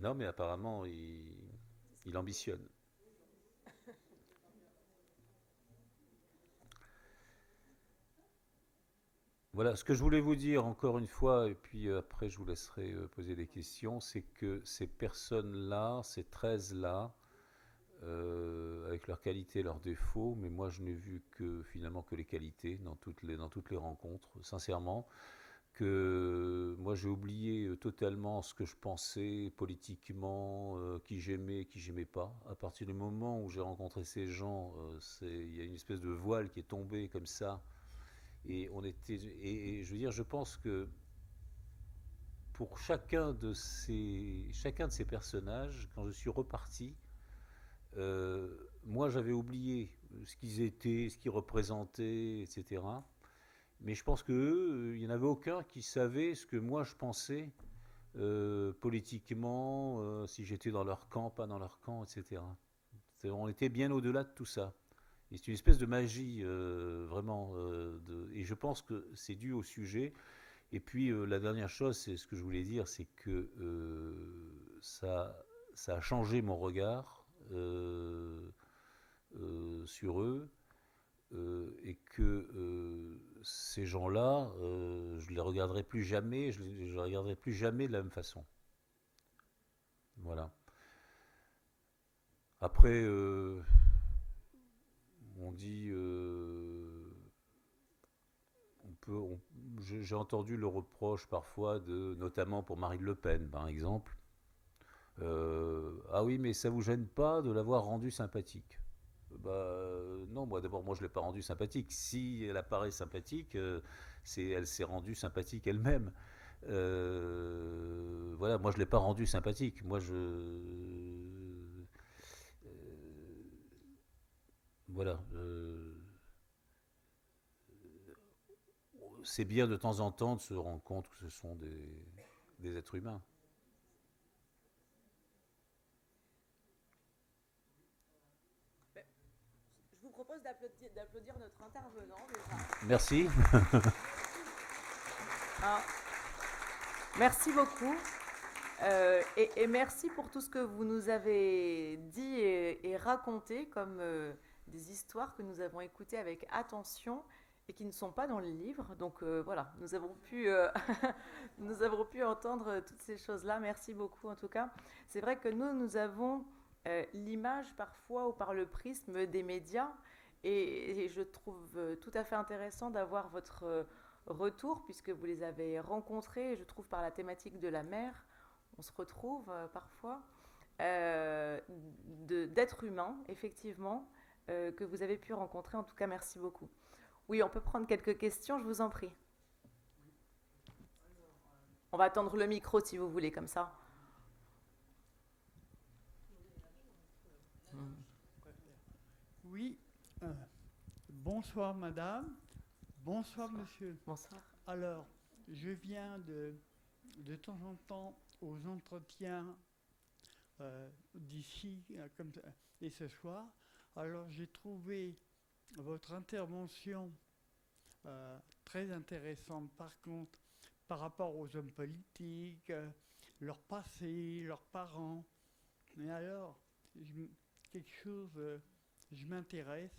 Non, mais apparemment, il ambitionne. Voilà, ce que je voulais vous dire encore une fois, et puis après je vous laisserai poser des questions, c'est que ces personnes-là, ces 13-là, avec leurs qualités et leurs défauts, mais moi je n'ai vu que finalement que les qualités dans toutes les rencontres, sincèrement, que moi j'ai oublié totalement ce que je pensais politiquement, qui j'aimais pas. À partir du moment où j'ai rencontré ces gens, il y a une espèce de voile qui est tombé comme ça, et et je veux dire, je pense que pour chacun de ces personnages, quand je suis reparti, moi j'avais oublié ce qu'ils étaient, ce qu'ils représentaient, etc. Mais je pense qu'eux, il n'y en avait aucun qui savait ce que moi je pensais politiquement, si j'étais dans leur camp, pas dans leur camp, etc. On était bien au-delà de tout ça. Et c'est une espèce de magie, vraiment. Et je pense que c'est dû au sujet. Et puis la dernière chose, c'est ce que je voulais dire, c'est que ça a changé mon regard sur eux. Et que ces gens-là, je les regarderai plus jamais, je les regarderai plus jamais de la même façon. Voilà. Après, on dit, j'ai entendu le reproche parfois notamment pour Marine Le Pen, par exemple. Ah oui, mais ça vous gêne pas de l'avoir rendue sympathique? Non, moi d'abord, moi je l'ai pas rendue sympathique. Si elle apparaît sympathique, elle s'est rendue sympathique elle-même. Voilà, moi je l'ai pas rendue sympathique. Voilà. C'est bien de temps en temps de se rendre compte que ce sont des êtres humains. Je vous propose d'applaudir notre intervenant déjà. Merci. Ah, merci beaucoup. Et merci pour tout ce que vous nous avez dit et raconté comme des histoires que nous avons écoutées avec attention et qui ne sont pas dans le livre. Donc voilà, nous avons pu entendre toutes ces choses-là. Merci beaucoup en tout cas. C'est vrai que nous avons l'image parfois ou par le prisme des médias et je trouve tout à fait intéressant d'avoir votre retour puisque vous les avez rencontrés, je trouve, par la thématique de la mer on se retrouve parfois, d'êtres humains, effectivement, que vous avez pu rencontrer. En tout cas, merci beaucoup. Oui, on peut prendre quelques questions, je vous en prie. On va attendre le micro si vous voulez, comme ça. Oui, bonsoir madame, bonsoir monsieur. Bonsoir. Alors, je viens de temps en temps aux entretiens d'ici comme ça, et ce soir. Alors, j'ai trouvé votre intervention très intéressante par contre par rapport aux hommes politiques, leur passé, leurs parents. Mais alors, quelque chose, je m'intéresse,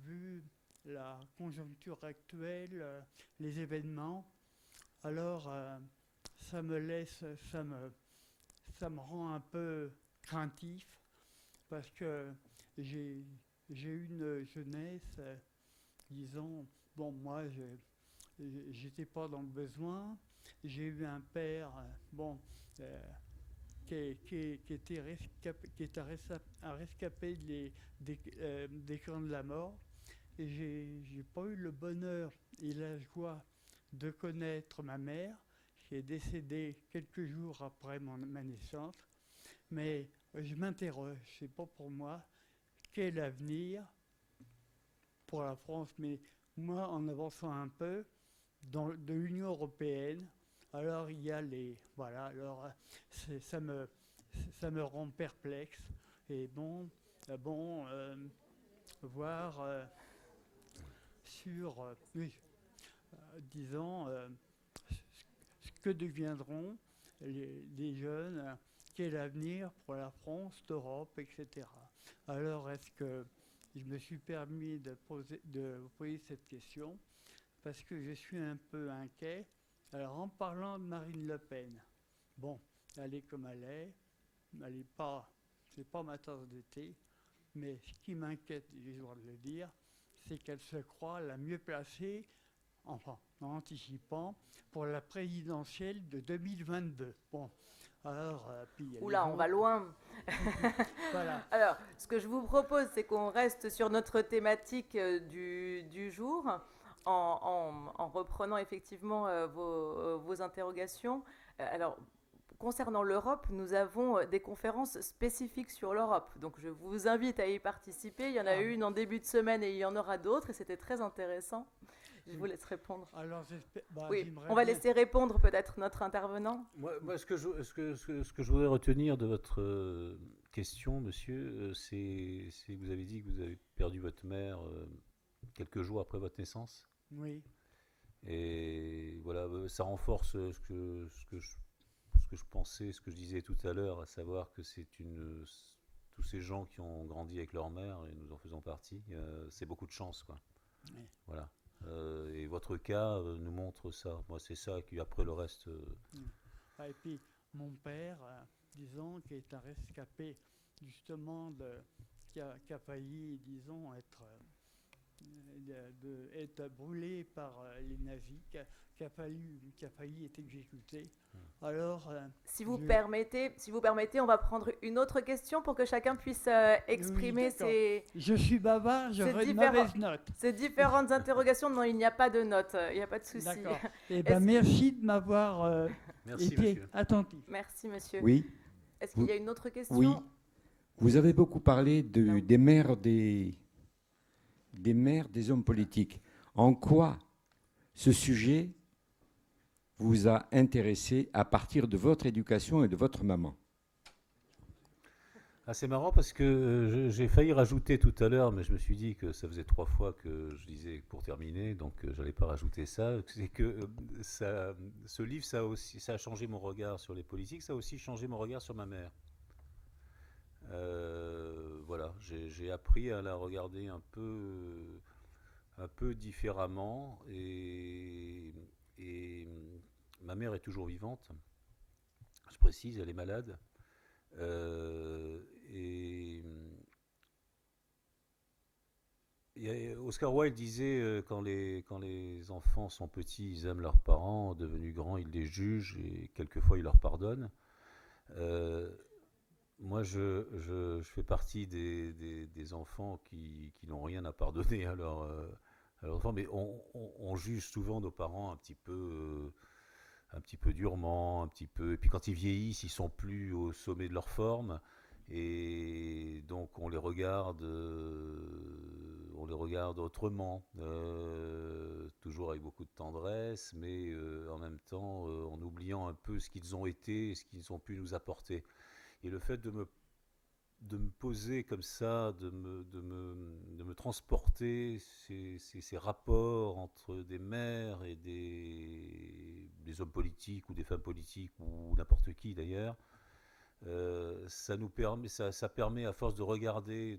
vu la conjoncture actuelle, les événements. Alors, ça me rend un peu craintif parce que j'ai eu une jeunesse, disons, bon, moi, j'étais pas dans le besoin. J'ai eu un père, bon, qui était un rescapé des camps de la mort. Et j'ai pas eu le bonheur et la joie de connaître ma mère, qui est décédée quelques jours après ma naissance. Mais je m'interroge, c'est pas pour moi, quel avenir pour la France, mais moi, en avançant un peu, de l'Union européenne, alors il y a les... Voilà, alors ça me rend perplexe. Et bon, voir sur, oui, disons, ce que deviendront les jeunes, quel avenir pour la France, l'Europe, etc. Alors, est-ce que je me suis permis de vous poser cette question parce que je suis un peu inquiet. Alors, en parlant de Marine Le Pen, bon, elle est comme elle est pas, c'est pas ma tasse de thé, mais ce qui m'inquiète, j'ai le droit de le dire, c'est qu'elle se croit la mieux placée, enfin, en anticipant, pour la présidentielle de 2022. Bon, alors, puis il y a Oula, les on va autres. loin. Voilà. Alors, ce que je vous propose, c'est qu'on reste sur notre thématique du jour, en reprenant effectivement vos interrogations. Alors, concernant l'Europe, nous avons des conférences spécifiques sur l'Europe. Donc, je vous invite à y participer. Il y en a Ah. une en début de semaine et il y en aura d'autres. Et c'était très intéressant. Je vous laisse répondre. Alors, Oui, j'aimerais on va bien- laisser répondre peut-être notre intervenant. Moi, ce que je voudrais retenir de votre question, monsieur, c'est que vous avez dit que vous avez perdu votre mère quelques jours après votre naissance. Oui, Et voilà, ça renforce ce que je pensais, ce que je disais tout à l'heure, à savoir que tous ces gens qui ont grandi avec leur mère, et nous en faisons partie, c'est beaucoup de chance, quoi. oui. Voilà. Et votre cas nous montre ça. Moi, c'est ça qui, après le reste. Ah, et puis, mon père, disons, qui est un rescapé, justement, qui a failli, disons, être brûlé par les nazis, qui a failli être exécuté. Alors, Si vous permettez, on va prendre une autre question pour que chacun puisse exprimer d'accord. ses je suis bavard, C'est j'aurai de différent. mauvaises notes. différentes interrogations. Non, il n'y a pas de notes, il n'y a pas de souci. D'accord. Eh Est-ce- ben, merci de m'avoir Merci, été monsieur. attentif. Merci, monsieur. Oui, Est-ce qu'il y a une autre question? oui. Vous avez beaucoup parlé Non. des maires des hommes politiques. En quoi ce sujet vous a intéressé à partir de votre éducation et de votre maman? Ah, c'est marrant parce que j'ai failli rajouter tout à l'heure, mais je me suis dit que ça faisait 3 fois que je disais pour terminer, donc j'allais pas rajouter ça. C'est que ce livre, ça a changé mon regard sur les politiques, ça a aussi changé mon regard sur ma mère. Voilà, j'ai appris à la regarder un peu différemment, et ma mère est toujours vivante. Je précise, elle est malade. Et Oscar Wilde disait quand les enfants sont petits, ils aiment leurs parents, devenus grands, ils les jugent et quelquefois ils leur pardonnent. Moi, je fais partie des enfants qui n'ont rien à pardonner à leurs enfants, mais on juge souvent nos parents un petit peu durement, un petit peu. Et puis quand ils vieillissent, ils sont plus au sommet de leur forme, et donc on les regarde autrement, toujours avec beaucoup de tendresse, mais en même temps en oubliant un peu ce qu'ils ont été, et ce qu'ils ont pu nous apporter. Et le fait de me poser comme ça, de me transporter ces rapports entre des mères et des hommes politiques ou des femmes politiques ou n'importe qui d'ailleurs, ça permet à force de regarder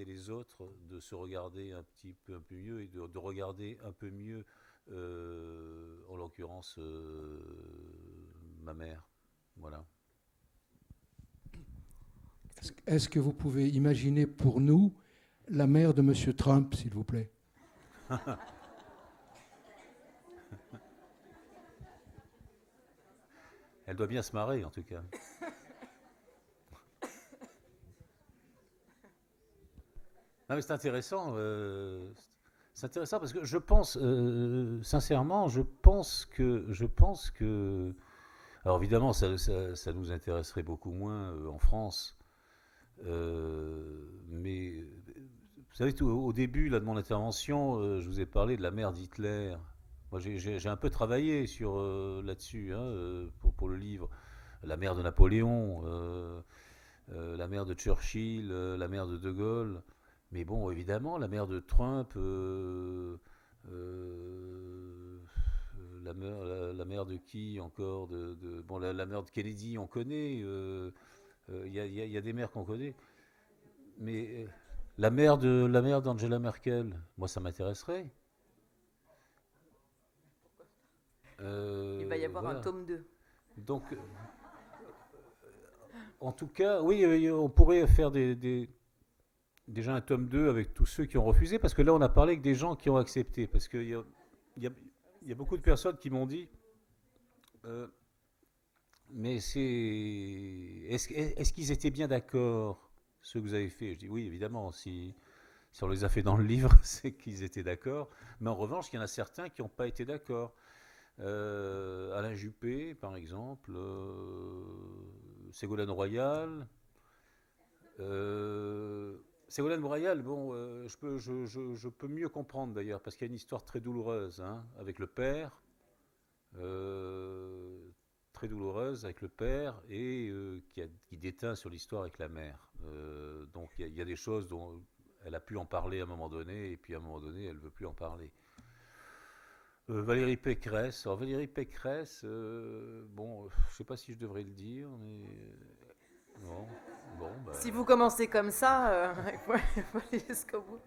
les autres, de se regarder un peu mieux et de regarder un peu mieux, en l'occurrence, ma mère. Voilà. Est-ce que vous pouvez imaginer pour nous la mère de M. Trump, s'il vous plaît? Elle doit bien se marrer, en tout cas. Non, mais c'est intéressant. C'est intéressant parce que je pense, sincèrement, je pense que. Alors évidemment, ça nous intéresserait beaucoup moins en France. Mais vous savez, au début là, de mon intervention, je vous ai parlé de la mère d'Hitler. Moi, j'ai un peu travaillé là-dessus, hein, pour le livre. La mère de Napoléon, la mère de Churchill, la mère de De Gaulle. Mais bon, évidemment, la mère de Trump, la mère de qui encore bon, la mère de Kennedy, on connaît. Il y a des mères qu'on connaît. Mais la mère d'Angela Merkel, moi, ça m'intéresserait. Il va y avoir Voilà. un tome 2. Donc, En tout cas, oui, on pourrait faire déjà un tome 2 avec tous ceux qui ont refusé, parce que là, on a parlé avec des gens qui ont accepté, parce qu'il y a, il y a beaucoup de personnes qui m'ont dit, mais est-ce qu'ils étaient bien d'accord, ceux que vous avez fait? Je dis oui, évidemment, si on les a fait dans le livre, c'est qu'ils étaient d'accord, mais en revanche, il y en a certains qui n'ont pas été d'accord. Alain Juppé, par exemple, Ségolène Royal. Ségolène Royal, bon, je peux mieux comprendre d'ailleurs, parce qu'il y a une histoire très douloureuse avec le père, très douloureuse avec le père, et qui déteint sur l'histoire avec la mère. Donc il y a des choses dont elle a pu en parler à un moment donné, et puis à un moment donné, elle ne veut plus en parler. Valérie Pécresse. Alors Valérie Pécresse, bon, je ne sais pas si je devrais le dire, mais non. Bon, bah... Si vous commencez comme ça, il faut aller jusqu'au bout.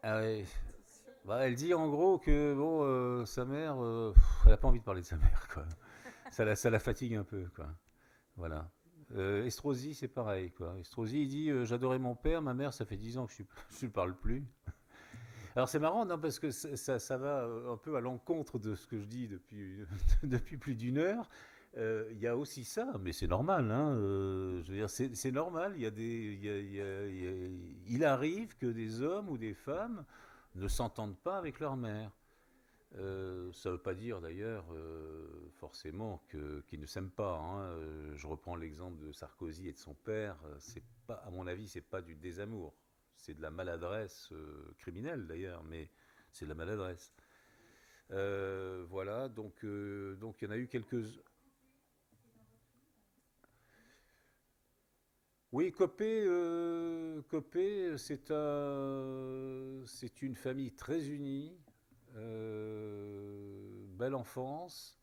Ah ouais. Bah, elle dit en gros que bon, sa mère, elle n'a pas envie de parler de sa mère, quoi. Ça la fatigue un peu, quoi. Voilà. Estrosi, c'est pareil, quoi. Estrosi, il dit j'adorais mon père, ma mère, ça fait 10 ans que je ne parle plus. Alors c'est marrant, non, parce que ça va un peu à l'encontre de ce que je dis depuis plus d'une heure. Il y a aussi ça, mais c'est normal. Je veux dire, c'est normal. Il arrive que des hommes ou des femmes ne s'entendent pas avec leur mère. Ça ne veut pas dire d'ailleurs forcément qu'ils ne s'aiment pas. Je reprends l'exemple de Sarkozy et de son père. C'est pas, à mon avis, c'est pas du désamour. C'est de la maladresse criminelle d'ailleurs, mais c'est de la maladresse. Voilà, donc il y en a eu quelques... Oui, Copé, c'est une famille très unie, belle enfance.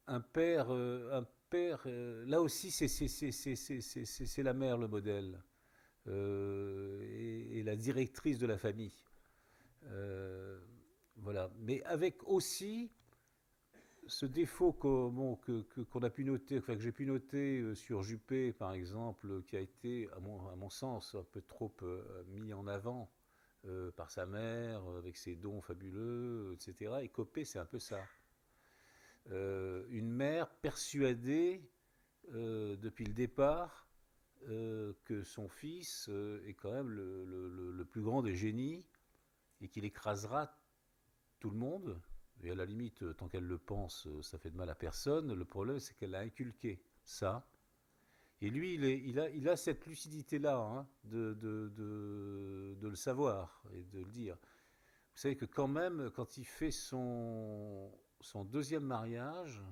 Un père, là aussi, c'est la mère le modèle, et la directrice de la famille. Voilà. Mais avec aussi ce défaut qu'on a pu noter, enfin, que j'ai pu noter sur Juppé, par exemple, qui a été, à mon sens, un peu trop mis en avant par sa mère, avec ses dons fabuleux, etc. Et Copé, c'est un peu ça. Une mère persuadée depuis le départ que son fils est quand même le plus grand des génies et qu'il écrasera tout le monde. Et à la limite, tant qu'elle le pense, ça fait de mal à personne. Le problème, c'est qu'elle a inculqué ça. Et lui, il a cette lucidité-là de le savoir et de le dire. Vous savez que quand même, quand il fait son deuxième mariage,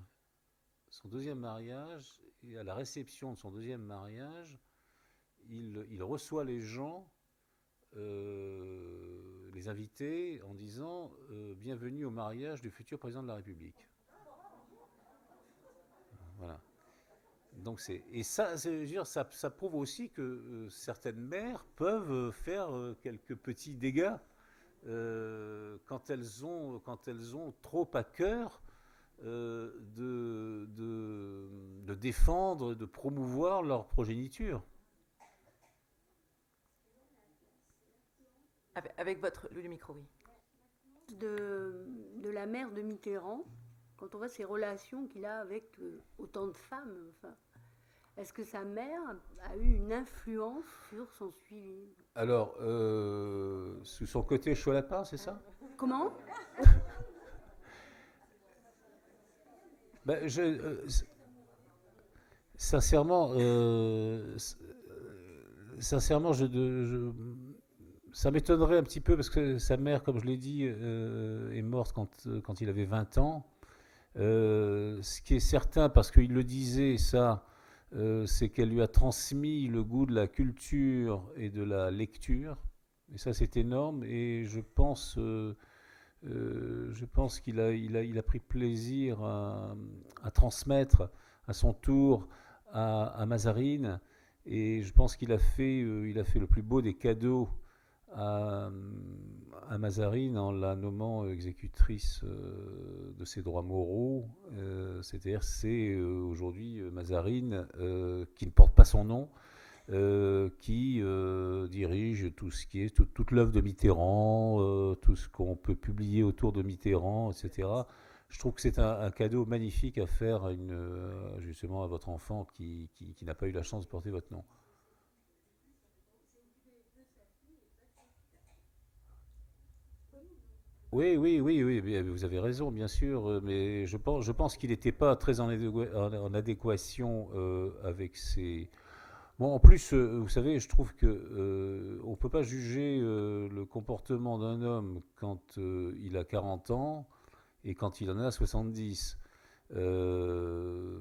et à la réception de son deuxième mariage, il reçoit les gens, les invités, en disant bienvenue au mariage du futur président de la République. Voilà. Donc et ça, je veux dire, ça prouve aussi que certaines mères peuvent faire quelques petits dégâts quand elles ont trop à cœur de défendre, de promouvoir leur progéniture. Avec le micro, oui. De la mère de Mitterrand, quand on voit ses relations qu'il a avec autant de femmes, enfin, est-ce que sa mère a eu une influence sur son suivi? Alors, sous son côté chaud lapin, c'est ça? Comment? Ben, sincèrement, ça m'étonnerait un petit peu parce que sa mère, comme je l'ai dit, est morte quand il avait 20 ans. Ce qui est certain, parce qu'il le disait, ça, c'est qu'elle lui a transmis le goût de la culture et de la lecture. Et ça, c'est énorme. Et je pense qu'il a pris plaisir à transmettre à son tour à Mazarine. Et je pense qu'il a fait le plus beau des cadeaux à à Mazarine en la nommant exécutrice de ses droits moraux. C'est-à-dire c'est aujourd'hui Mazarine qui ne porte pas son nom, qui dirige tout ce qui est toute l'œuvre de Mitterrand, tout ce qu'on peut publier autour de Mitterrand, etc. Je trouve que c'est un cadeau magnifique à faire justement à votre enfant qui n'a pas eu la chance de porter votre nom. Oui, oui, oui, oui, vous avez raison, bien sûr, mais je pense qu'il n'était pas très en adéquation avec ses... Bon, en plus, vous savez, je trouve que on ne peut pas juger le comportement d'un homme quand il a 40 ans et quand il en a 70. Euh,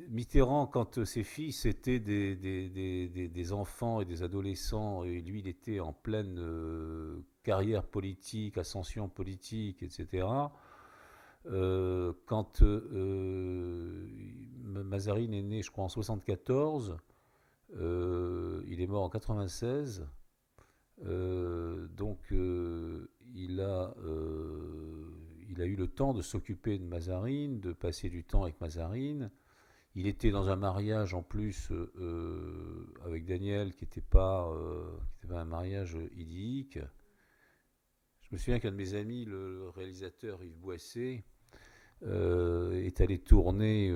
Mitterrand, quand ses fils étaient des enfants et des adolescents, et lui, il était en pleine carrière politique, ascension politique, etc. Quand Mazarine est né, je crois, en 74, il est mort en 96, donc il a eu le temps de s'occuper de Mazarine, de passer du temps avec Mazarine. Il était dans un mariage en plus avec Daniel qui n'était pas un mariage idyllique. Je me souviens qu'un de mes amis, le réalisateur Yves Boisset, est allé tourner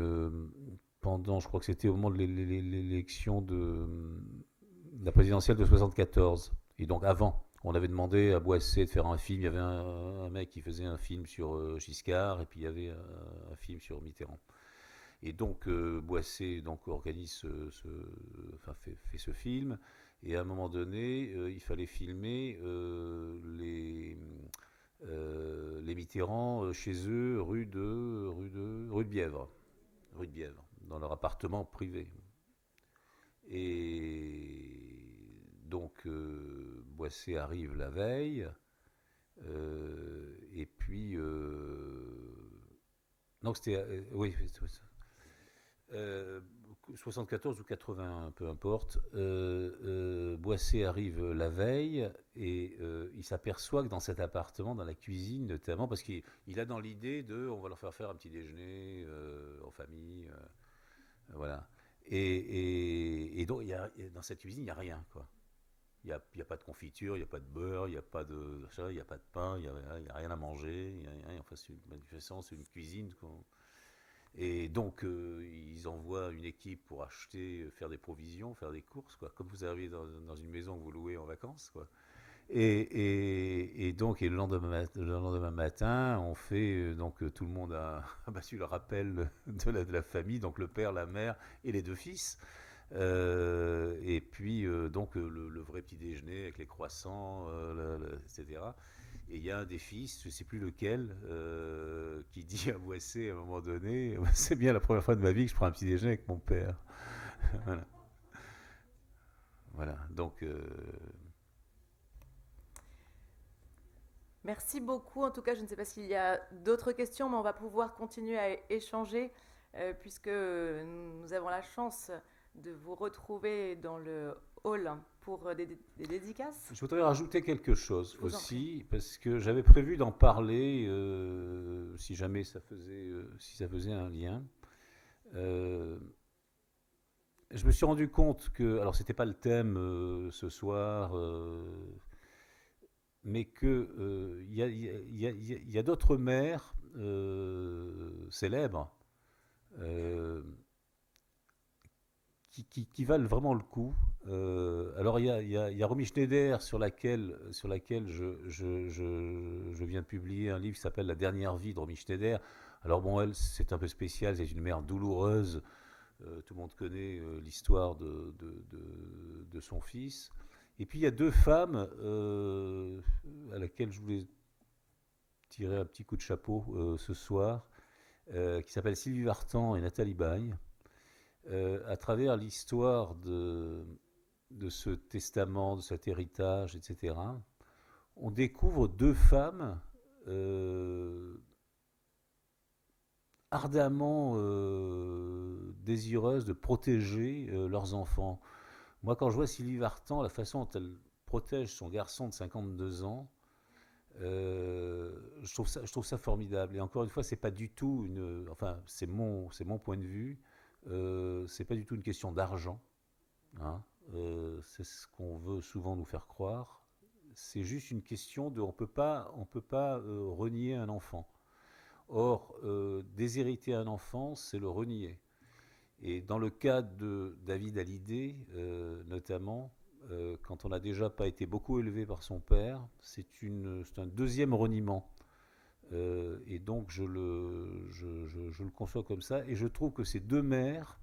pendant, je crois que c'était au moment de l'élection de la présidentielle de 74. Et donc avant, on avait demandé à Boisset de faire un film. Il y avait un mec qui faisait un film sur Giscard et puis il y avait un film sur Mitterrand. Et donc Boisset organise fait ce film. Et à un moment donné, il fallait filmer les Mitterrand chez eux, rue de Bièvre, dans leur appartement privé. Et donc Boisset arrive la veille, et puis non, c'était oui, 74 ou 80, peu importe. Boisset arrive la veille et il s'aperçoit que dans cet appartement, dans la cuisine notamment, parce qu'il a dans l'idée on va leur faire un petit déjeuner en famille, voilà. Et donc dans cette cuisine, il n'y a rien, quoi. Il n'y a pas de confiture, il n'y a pas de beurre, il n'y a pas de pain, il n'y a rien à manger. Enfin, c'est une cuisine, quoi. Et donc, ils envoient une équipe pour faire des provisions, faire des courses, quoi, comme vous arrivez dans une maison que vous louez en vacances, quoi. Et donc, le lendemain matin, on fait, tout le monde a battu le rappel de la famille, donc le père, la mère et les deux fils. Et puis, le vrai petit déjeuner avec les croissants, etc. Et il y a un des fils, je ne sais plus lequel, qui dit à Boisset à un moment donné, c'est bien la première fois de ma vie que je prends un petit déjeuner avec mon père. Voilà. Voilà. Donc. Merci beaucoup. En tout cas, je ne sais pas s'il y a d'autres questions, mais on va pouvoir continuer à échanger puisque nous avons la chance de vous retrouver dans le hall pour des dédicaces. Je voudrais rajouter quelque chose aussi, parce que j'avais prévu d'en parler si jamais ça faisait un lien. Je me suis rendu compte que, alors c'était pas le thème ce soir, mais que y a d'autres mères célèbres qui valent vraiment le coup. Alors il y a Romy Schneider sur laquelle je viens de publier un livre qui s'appelle La dernière vie de Romy Schneider. Alors bon, elle, c'est un peu spécial, c'est une mère douloureuse. Tout le monde connaît l'histoire de son fils. Et puis il y a deux femmes à laquelle je voulais tirer un petit coup de chapeau ce soir, qui s'appellent Sylvie Vartan et Nathalie Baye. À travers l'histoire de ce testament, de cet héritage, etc., on découvre deux femmes ardemment désireuses de protéger leurs enfants. Moi, quand je vois Sylvie Vartan, la façon dont elle protège son garçon de 52 ans, je trouve ça formidable. Et encore une fois, c'est pas du tout enfin, c'est mon point de vue. C'est pas du tout une question d'argent. Hein. C'est ce qu'on veut souvent nous faire croire. C'est juste une question de, on peut pas renier un enfant. Or, déshériter un enfant, c'est le renier. Et dans le cas de David Hallyday, notamment, quand on n'a déjà pas été beaucoup élevé par son père, c'est un deuxième reniement. Et donc je le conçois comme ça. Et je trouve que ces deux mères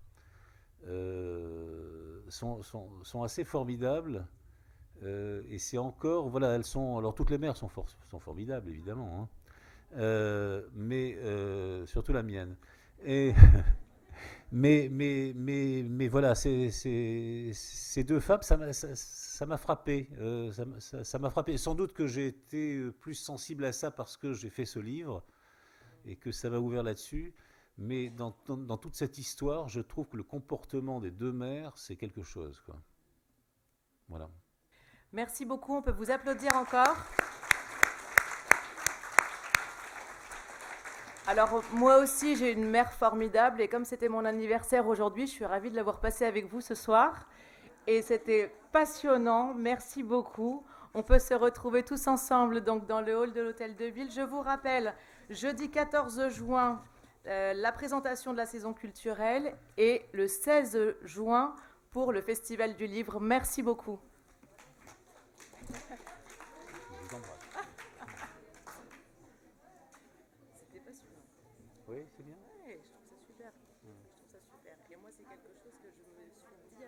sont assez formidables. Et c'est encore, voilà, elles sont. Alors toutes les mères sont formidables, évidemment, hein. Mais surtout la mienne. Et mais voilà, ces deux femmes, ça m'a frappé. Ça m'a frappé. Sans doute que j'ai été plus sensible à ça parce que j'ai fait ce livre et que ça m'a ouvert là-dessus. Mais dans toute cette histoire, je trouve que le comportement des deux mères, c'est quelque chose, quoi. Voilà. Merci beaucoup, on peut vous applaudir encore. Alors moi aussi j'ai une mère formidable et comme c'était mon anniversaire aujourd'hui, je suis ravie de l'avoir passé avec vous ce soir. Et c'était passionnant, merci beaucoup. On peut se retrouver tous ensemble donc dans le hall de l'Hôtel de Ville. Je vous rappelle, jeudi 14 juin, la présentation de la saison culturelle et le 16 juin pour le Festival du Livre. Merci beaucoup. C'était passionnant. Oui, c'est bien. Ouais, je trouve ça super. Je trouve ça super. Et moi, c'est quelque chose que je me suis dit